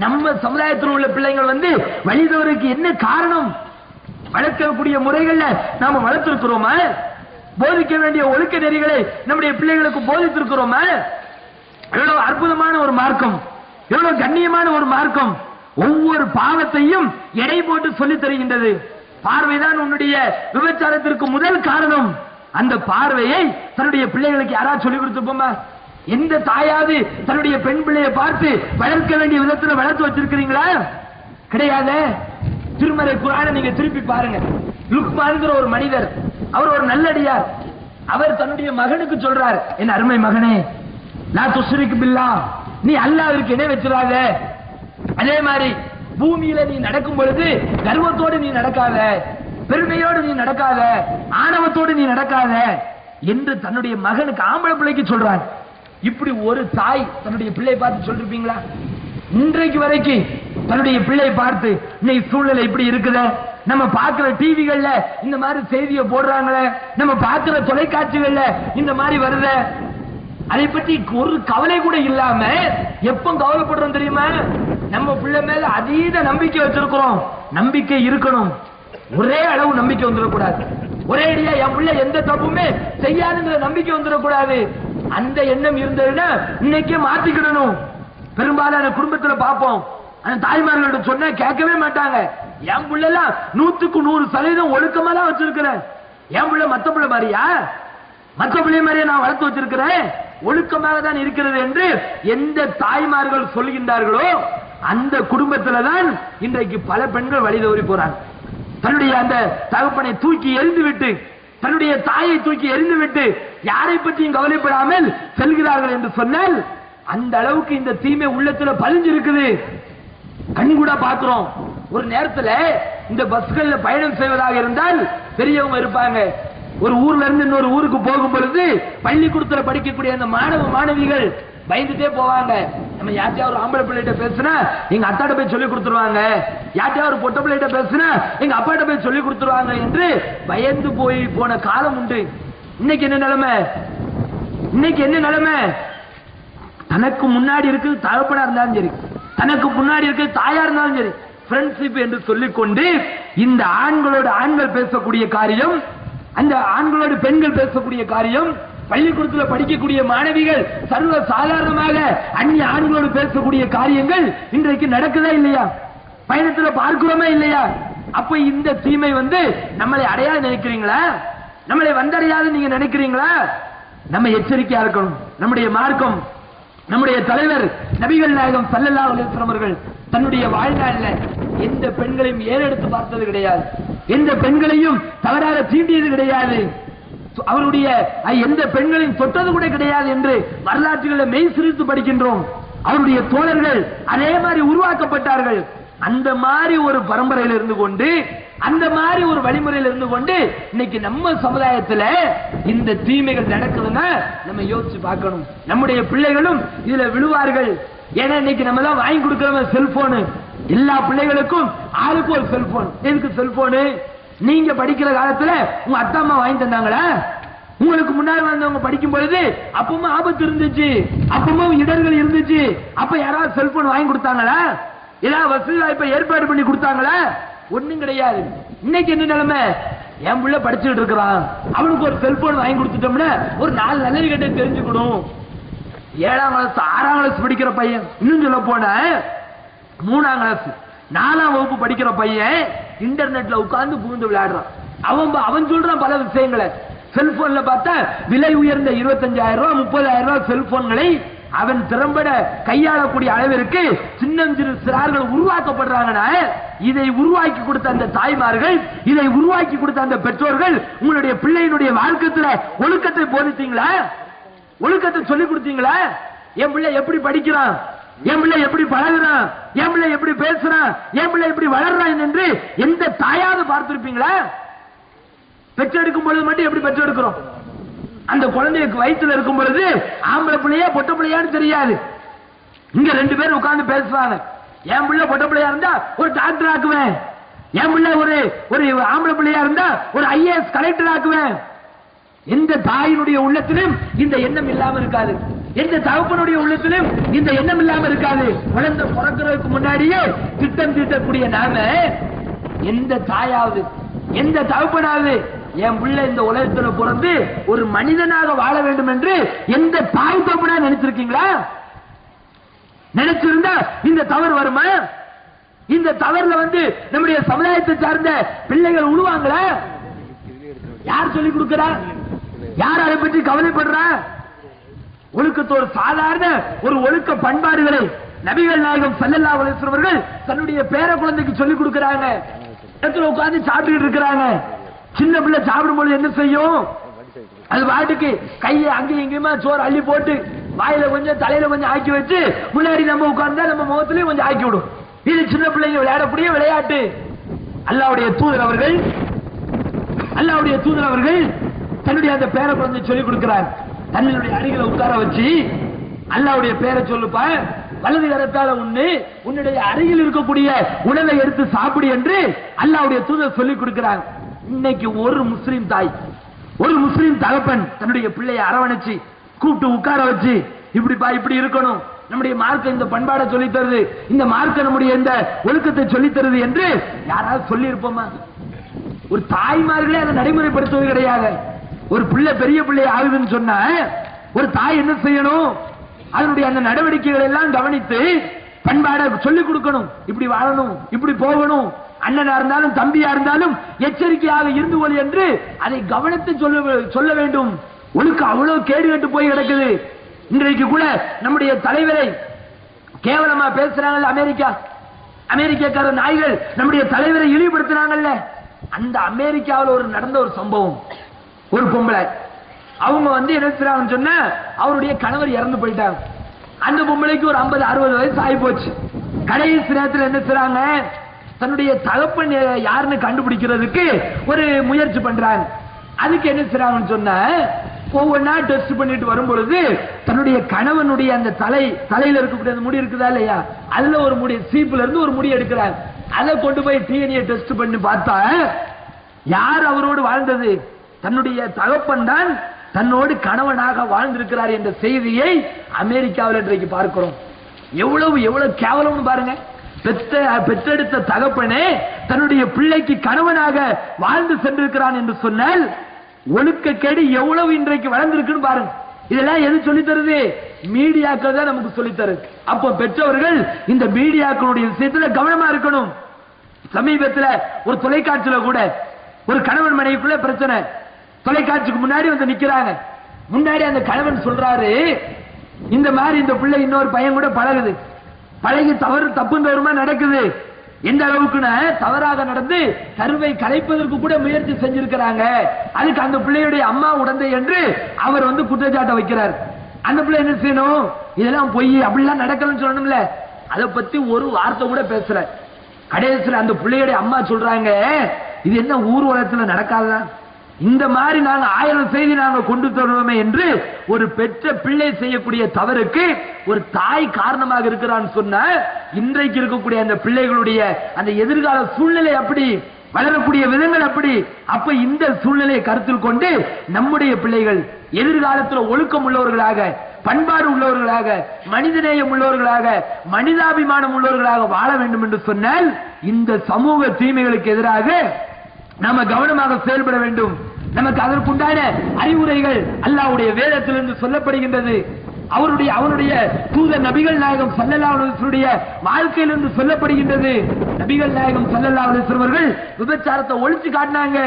நம்ம சமுதாயத்தில் உள்ள பிள்ளைகள் வழிதவருக்கு என்ன காரணம்? வளர்க்கக்கூடிய முறைகள்ல நாம வளர்த்திருக்கிறோமா? போதிக்க வேண்டிய ஒழுக்க நெறிகளை நம்முடைய பிள்ளைகளுக்கு போதித்திருக்கிறோமா? எவ்வளவு அற்புதமான ஒரு மார்க்கம், எவ்வளவு கண்ணியமான ஒரு மார்க்கம். ஒவ்வொரு பாவத்தையும் எடை போட்டு சொல்லித் தருகின்றது. பார்வைதான் உன்னுடைய விபச்சாரத்திற்கு முதல் காரணம். அந்த பார்வையை தன்னுடைய பிள்ளைகளுக்கு யாராவது சொல்லிக் கொடுத்துப்போமா? எந்த தாயாவது தன்னுடைய பெண் பிள்ளையை பார்த்து வளர்க்க வேண்டிய விதத்தில் வளர்த்து வச்சிருக்கிறீங்களா? கிடையாது. திருமறை குர்ஆனை நீங்க திருப்பி பாருங்க. லுக்மான்ங்கிற ஒரு மனிதர், அவர் ஒரு நல்லடியார். அவர் தன்னுடைய மகனுக்கு சொல்றார், என் அருமை மகனே, லா துஷ்ரிக் பில்லாஹ், நீ அல்லாஹ்விற்கு இணை வச்சிராத. அதே மாதிரி பூமியில நீ நடக்கும் பொழுது கர்வத்தோடு நீ நடக்காத, பெருமையோடு நீ நடக்காத, ஆணவத்தோடு நீ நடக்காத என்று தன்னுடைய மகனுக்கு, ஆம்பளை பிள்ளைக்கு சொல்றார். இப்படி ஒரு தாய் தன்னுடைய பிள்ளை பார்த்து சொல்லிருப்பீங்களா? இன்றைக்கு வரைக்கும் தன்னுடைய பிள்ளை பார்த்து இன்னைக்கு சூழ்நிலை இப்படி இருக்குது, நம்ம பார்க்கிற டிவிகள்ல இந்த மாதிரி செய்தியை போடுறாங்களே, நம்ம பார்க்கிற தொலைக்காட்சிகள்ல இந்த மாதிரி வருது, அதை பற்றி ஒரு கவலை கூட இல்லாம எப்ப கவலைப்படுறோம் தெரியுமா? நம்ம பிள்ளை மேல அதீத நம்பிக்கை வச்சிருக்கிறோம். நம்பிக்கை இருக்கணும், ஒரே அளவு நம்பிக்கை வந்துடக்கூடாது. ஒரே அடியா என் பிள்ளை எந்த தப்புமே செய்யாதுங்கிற நம்பிக்கை வந்துடக்கூடாது. அந்த எண்ணம் இருந்ததுன்னா இன்னைக்கே மாத்திக்கிடணும். பெரும்பாலான குடும்பத்துல பார்ப்போம், அந்த தாய்மார்கள்ட்ட சொன்ன கேட்கவே மாட்டாங்க. என் பிள்ளை எல்லாம் 100% ஒழுக்கமா தான் வச்சிருக்கிறேன். என் பிள்ளை மத்த பிள்ளை மாதிரியா, மத்த பிள்ளை மாதிரியா நான் வளர்த்து வச்சிருக்கிறேன், ஒழுக்கமாக தான் இருக்கிறது என்று எந்த தாய்மார்கள் சொல்கின்றார்களோ அந்த குடும்பத்துல தான் இன்றைக்கு பல பெண்கள் வழி தவறி போறாங்க. தன்னுடைய அந்த தகப்பனை தூக்கி எறிந்து விட்டு, தன்னுடைய தாயை தூக்கி எறிந்து விட்டு யாரை பற்றியும் கவலைப்படாமல் செல்கிறார்கள் என்று சொன்னால் அந்த அளவுக்கு இந்த தீமை உள்ளத்துல பதிஞ்சிருக்குது. கண் கூட பாக்குறோம். ஒரு நேரத்துல இந்த பஸ்கள்ல பயணம் செய்வதாக இருந்தால் பெரியவங்க இருப்பாங்க. ஒரு ஊர்ல இருந்து இன்னொரு ஊருக்கு போகும் பொழுது பள்ளிக்கூடத்துல படிக்கக்கூடிய அந்த மாணவ மாணவிகள் பயந்துட்டே போவாங்க. நம்ம யார்ட்டையாவது ஒரு ஆம்பளை பிள்ளைகிட்ட பேசுனா எங்க அத்தாட்ட போய் சொல்லி கொடுத்துருவாங்க, யார்ட்டையாவது ஒரு பொட்ட பிள்ளைகிட்ட பேசுனா எங்க அப்பாட்ட போய் சொல்லி கொடுத்துருவாங்க என்று பயந்து போய் போன காலம் உண்டு. இன்னைக்கு என்ன நிலைமை? இன்னைக்கு என்ன நிலைமை? தனக்கு முன்னாடி இருக்கு தகப்பனா இருந்தாலும் சரி, தனக்கு முன்னாடி இருக்கு தாயா இருந்தாலும் சரி, ஃப்ரெண்ட்ஷிப் என்று சொல்லிக்கொண்டு இந்த ஆண்களோடு ஆண்கள் பேசக்கூடிய காரியம், அந்த ஆண்களோடு பெண்கள் பேசக்கூடிய காரியம், பள்ளிக்கூடத்தில் படிக்கக்கூடிய மாணவிகள் சர்வ சாதாரணமாக அந்நிய ஆண்களோடு பேசக்கூடிய காரியங்கள் இன்றைக்கு நடக்குதா இல்லையா? பயணத்துல பார்க்கிறோமா இல்லையா? அப்ப இந்த தீமை நம்மளை அடையாது நினைக்கிறீங்களா? நம்மளை வந்தடையாது நீங்க நினைக்கிறீங்களா? நம்ம எச்சரிக்கையா இருக்கணும். நம்முடைய மார்க்கம், நம்முடைய தலைவர் நபிகள் நாயகம் ஸல்லல்லாஹு அலைஹி வஸல்லம் அவர்கள் தன்னுடைய வாழ்நாளில் எந்த பெண்களையும் ஏறெடுத்து பார்த்தது கிடையாது, எந்த பெண்களையும் தவறாக தீண்டியது கிடையாது, அவருடைய எந்த பெண்களையும் தொட்டது கூட கிடையாது என்று வரலாற்றுகளை மெய் சிரித்து படிக்கின்றோம். அவருடைய தோழர்கள் அதே மாதிரி உருவாக்கப்பட்டார்கள். அந்த மாதிரி ஒரு பரம்பரையில் இருந்து கொண்டு, அந்த மாதிரி ஒரு வழிமுறையில் இருந்து கொண்டு இன்னைக்கு நம்ம சமுதாயத்துல இந்த தீமைகள் நடக்குதுன்னா நம்ம யோசிச்சு பார்க்கணும். நம்முடைய பிள்ளைகளும் இதுல விழுவார்கள். ஏன்னா இன்னைக்கு நம்ம தான் வாங்கி கொடுக்கிறவங்க செல்போனு, எல்லா பிள்ளைகளுக்கும் ஆளுக்கு ஒரு செல்போன். எதுக்கு செல்போனு? நீங்க படிக்கிற காலத்துல உங்க அத்தா அம்மா வாங்கி தந்தாங்களா? உங்களுக்கு முன்னாடி வந்தவங்க படிக்கும் பொழுது அப்பவும் ஆபத்து இருந்துச்சு, அப்பவும் இடர்கள் இருந்துச்சு, அப்ப யாராவது செல்போன் வாங்கி கொடுத்தாங்களா? ஏதாவது வசதி வாய்ப்பை ஏற்பாடு பண்ணி கொடுத்தாங்களா? ஒண்ணும் கிடையாது. இன்னைக்கு என்ன நிலைமை? என் பிள்ளை படிச்சுட்டு இருக்கிறான், அவனுக்கு ஒரு செல்போன் வாங்கி கொடுத்துட்டோம்னா ஒரு 4 நல்லது கெட்ட தெரிஞ்சுக்கணும். 7ஆம் கிளாஸ் 6ஆம் கிளாஸ் படிக்கிற பையன், இன்னும் சொல்ல போன 3ஆம் கிளாஸ் 4ஆம் வகுப்பு படிக்கிற பையன் இன்டர்நெட்ல உட்கார்ந்து புகுந்து விளையாடுறான். அவன் சொல்றான் பல விஷயங்களை. செல்போன்ல பார்த்தா விலை உயர்ந்த 25,000 ரூபாய் 30,000 ரூபாய் செல்போன்களை அவன் திறம்பட கையாளக்கூடிய அளவிற்கு சின்னஞ்சிறு சிறார்கள் உருவாக்கப்படுறாங்கன்னா இதை உருவாக்கி கொடுத்த அந்த தாய்மார்கள், இதை உருவாக்கி கொடுத்த அந்த பெற்றோர்கள் உங்களுடைய பிள்ளையினுடைய வாழ்க்கையில ஒழுக்கத்தை போதித்தீங்களா? ஒழுக்கத்தை சொல்லிக் கொடுத்தீங்களா? என் பிள்ளை எப்படி படிக்கிறான், என் பிள்ளை எப்படி பழகுறான், என் பிள்ளை எப்படி பேசுறான், என் பிள்ளை எப்படி வளர்றான் என்று எந்த தாயாவது பார்த்திருப்பீங்களா? பெற்றெடுக்கும் பொழுது மட்டும் எப்படி பெற்றெடுக்கிறோம்? அந்த குழந்தைக்கு வயிற்றுல இருக்கும் பொழுது ஆம்பளை பிள்ளையா பொட்ட பிள்ளையான்னு தெரியாது. இங்க 2 பேர் உட்கார்ந்து பேசுவாங்க. என் பிள்ளை பொட்ட பிள்ளையா இருந்தா ஒரு டாக்டர் ஆக்குவேன், என் பிள்ளை ஒரு ஆம்பளை பிள்ளையா இருந்தா ஒரு IAS கலெக்டர் ஆக்குவேன். எந்த தாயினுடைய உள்ளத்திலும் இந்த எண்ணம் இல்லாம இருக்காது, எந்த தகப்பனுடைய உள்ளத்திலும் இந்த எண்ணம் இல்லாம இருக்காது. குழந்தை பிறக்கிறதுக்கு முன்னாடியே திட்டம் தீட்டக்கூடிய நாம எந்த தாயாவது எந்த தகப்பனாவது என் பிள்ளை இந்த உலகத்துல பிறந்து ஒரு மனிதனாக வாழ வேண்டும் என்று எந்த தாய் தகப்பனா நினைச்சிருக்கீங்களா? நினைச்சிருந்தா இந்த தவறு வருமா? இந்த தவறுல நம்முடைய சமுதாயத்தை சார்ந்த பிள்ளைகள் உருவாங்களா? யார் சொல்லிக் கொடுக்கிறா? யார் அதை பற்றி கவலைப்படுறா? ஒழுக்கத்தோடு சாதாரண ஒரு ஒழுக்க பண்பாடுகளை நபிகள் நாயகம் ஸல்லல்லாஹு அலைஹி வஸல்லம் அவர்கள் தன்னுடைய பேர குழந்தைக்கு சொல்லிக் கொடுக்கிறாங்க. இடத்துல உட்கார்ந்து சாப்பிட்டு இருக்கிறாங்க. சின்ன பிள்ளை சாப்பிடும்போது என்ன செய்யும்? அது பாட்டுக்கு கையை அங்கேயும் இங்கேயுமா சோறு அள்ளி போட்டு வாயில கொஞ்சம் தலையில கொஞ்சம் ஆக்கி வச்சு முன்னாடி நம்ம உட்கார்ந்தா நம்ம முகத்திலையும் கொஞ்சம் ஆக்கி விடும். இது சின்ன பிள்ளைங்க விளையாடக்கூடிய விளையாட்டு. அல்லாஹ்வுடைய தூதர் அவர்கள் தன்னுடைய அந்த பேர குழந்தை சொல்லிக் கொடுக்கிறார். தன்னுடைய அருகில உட்கார வச்சு அல்லாஹ்வுடைய பேரை சொல்லுப்பா, வலது கரத்தால உன்னுடைய அருகில் இருக்கக்கூடிய உணவை எடுத்து சாப்பிடு என்று அல்லாஹ்வுடைய தூதர் சொல்லிக் கொடுக்கிறார். இன்னைக்கு ஒரு முஸ்லிம் தாய், ஒரு முஸ்லிம் தகப்பன் தன்னுடைய பிள்ளையை அரவணைச்சு கூப்பிட்டு உட்கார வச்சு இப்படி இருக்கணும், நம்முடைய மார்க்க இந்த பண்பாடை சொல்லித் தருது, இந்த மார்க்க நம்முடைய இந்த ஒழுக்கத்தை சொல்லித் தருது என்று யாராவது சொல்லி இருப்போமா? ஒரு தாய்மார்களே அதை நடைமுறைப்படுத்துவது கிடையாது. ஒரு பிள்ளை பெரிய பிள்ளை ஆகுதுன்னு சொன்ன ஒரு தாய் என்ன செய்யணும்? அதனுடைய அந்த நடவடிக்கைகளை எல்லாம் கவனித்து பண்பாட சொல்லிக் கொடுக்கணும். இப்படி வாழணும், இப்படி போகணும், அண்ணனா இருந்தாலும் தம்பியா இருந்தாலும் எச்சரிக்கையாக இருந்து கொள் என்று அதை கவனித்து சொல்ல வேண்டும். ஒழுக்கம் அவ்வளவு கேடு கட்டு போய் கிடக்குது. இன்றைக்கு கூட நம்முடைய தலைவரை கேவலமா பேசுறாங்கல்ல அமெரிக்காக்கார நாய்கள் நம்முடைய தலைவரை இழிவுபடுத்துறாங்கல்ல. அந்த அமெரிக்காவில் நடந்த ஒரு சம்பவம். ஒரு பொம்பளை அவங்க என்ன செய்றாங்கன்னு சொன்னா அவருடைய கணவர் இறந்து போயிட்டாங்க. அந்த பொம்பளைக்கு ஒரு 50-60 வயசு ஆகி போச்சு. கடைசி நேரத்தில் என்ன செய்றாங்க? தன்னுடைய தகப்பன் யாருன்னு கண்டுபிடிக்கிறதுக்கு ஒரு முயற்சி பண்றாங்க. அதுக்கு என்ன செய்றாங்கன்னு சொன்னா ஒவ்வொன்னா டெஸ்ட் பண்ணிட்டு வரும் பொழுது தன்னுடைய கணவனுடைய அந்த தலையில இருக்கக்கூடிய அந்த முடி இருக்குதா இல்லையா, அதுல ஒரு முடி, சீப்புல இருந்து ஒரு முடி எடுக்கிறாங்க. அதை கொண்டு போய் DNA டெஸ்ட் பண்ணி பார்த்தா யார் அவரோடு வாழ்ந்தது? தன்னுடைய தகப்பன் தான் தன்னோடு கணவனாக வாழ்ந்திருக்கிறார் என்ற செய்தியை அமெரிக்காவில் இன்றைக்கு பார்க்கிறோம். எவ்வளவு கேவலம் பாருங்க. பெற்றெடுத்த தகப்பனே தன்னுடைய பிள்ளைக்கு கணவனாக வாழ்ந்து சென்றிருக்கிறான் என்று சொன்னால் ஒழுக்கக்கேடு எவ்வளவு இன்றைக்கு வளர்ந்திருக்குன்னு பாருங்க. இதெல்லாம் எது சொல்லி தருது? மீடியாக்கள் தான் நமக்கு சொல்லி தருது. அப்போ பெற்றவர்கள் இந்த மீடியாக்களுடைய விஷயத்துல கவனமா இருக்கணும். சமீபத்தில் ஒரு தொலைக்காட்சியில கூட ஒரு கணவன் மனைவிக்குள்ள பிரச்சனை. தொலைக்காட்சிக்கு முன்னாடி நிக்கிறாங்க. முன்னாடி அந்த கணவன் சொல்றாரு, இந்த மாதிரி இந்த பிள்ளை இன்னொரு பையன் கூட பழகி தப்பு தவறுமா நடக்குது. எந்த அளவுக்குன்னா தவறாக நடந்து கருவை கலைப்பதற்கு கூட முயற்சி செஞ்சிருக்கிறாங்க. அதுக்கு அந்த பிள்ளையுடைய அம்மா உடந்தை என்று அவர் குற்றச்சாட்டை வைக்கிறார். அந்த பிள்ளை என்ன செய்யணும்? இதெல்லாம் பொய், அப்படிலாம் நடக்கலன்னு சொல்லணும்ல. அதை பத்தி ஒரு வார்த்தை கூட பேசல. கடைசியில் அந்த பிள்ளையுடைய அம்மா சொல்றாங்க, இது என்ன ஊர்வலத்தில் நடக்காதான், இந்த மாதிரி நாங்க 1000 செய்தி நாங்க கொண்டு தருவோமே என்று ஒரு பெற்ற பிள்ளை செய்யக்கூடிய தவறுக்கு ஒரு தாய் காரணமாக இருக்கிறான்னு சொன்ன இன்றைக்கு இருக்கக்கூடிய அந்த பிள்ளைகளுடைய அந்த எதிர்கால சூழ்நிலை அப்படி, வளரக்கூடிய விதங்கள் அப்படி. அப்ப இந்த சூழ்நிலையை கருத்தில் கொண்டு நம்முடைய பிள்ளைகள் எதிர்காலத்தில் ஒழுக்கம் உள்ளவர்களாக, பண்பாடு உள்ளவர்களாக, மனிதநேயம் உள்ளவர்களாக, மனிதாபிமானம் உள்ளவர்களாக வாழ வேண்டும் என்று சொன்னால் இந்த சமூக தீமைகளுக்கு எதிராக நாம கவனமாக செயல்பட வேண்டும். நமக்கு அதற்குண்டான அறிவுரைகள் அல்லாஹ்வுடைய வேதத்திலிருந்து சொல்லப்படுகின்றது. அவருடைய தூதர் நபிகள் நாயகம் ஸல்லல்லாஹு அலைஹி வஸல்லம் வாழ்க்கையிலிருந்து சொல்லப்படுகின்றது. நபிகள் நாயகம் ஸல்லல்லாஹு அலைஹி வஸல்லம் அவர்கள் விபச்சாரத்தை ஒழிச்சு காட்டினாங்க.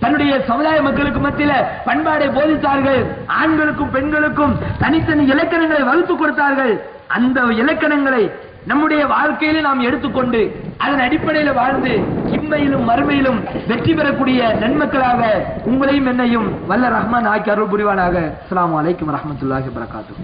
தன்னுடைய சமுதாய மக்களுக்கு மத்தியில பண்பாடை போதித்தார்கள். ஆண்களுக்கும் பெண்களுக்கும் தனித்தனி இலக்கணங்களை வகுத்து கொடுத்தார்கள். அந்த இலக்கணங்களை நம்முடைய வாழ்க்கையில நாம் எடுத்துக்கொண்டு அதன் அடிப்படையில் வாழ்ந்து இம்மையிலும் மறுமையிலும் வெற்றி பெறக்கூடிய நன்மக்களாக உங்களையும் என்னையும் வல்ல ரஹ்மான் ஆக்கி அருள் புரிவானாக. அஸ்ஸலாமு அலைக்கும் வரஹ்மத்துல்லாஹி வபரகாத்துஹு.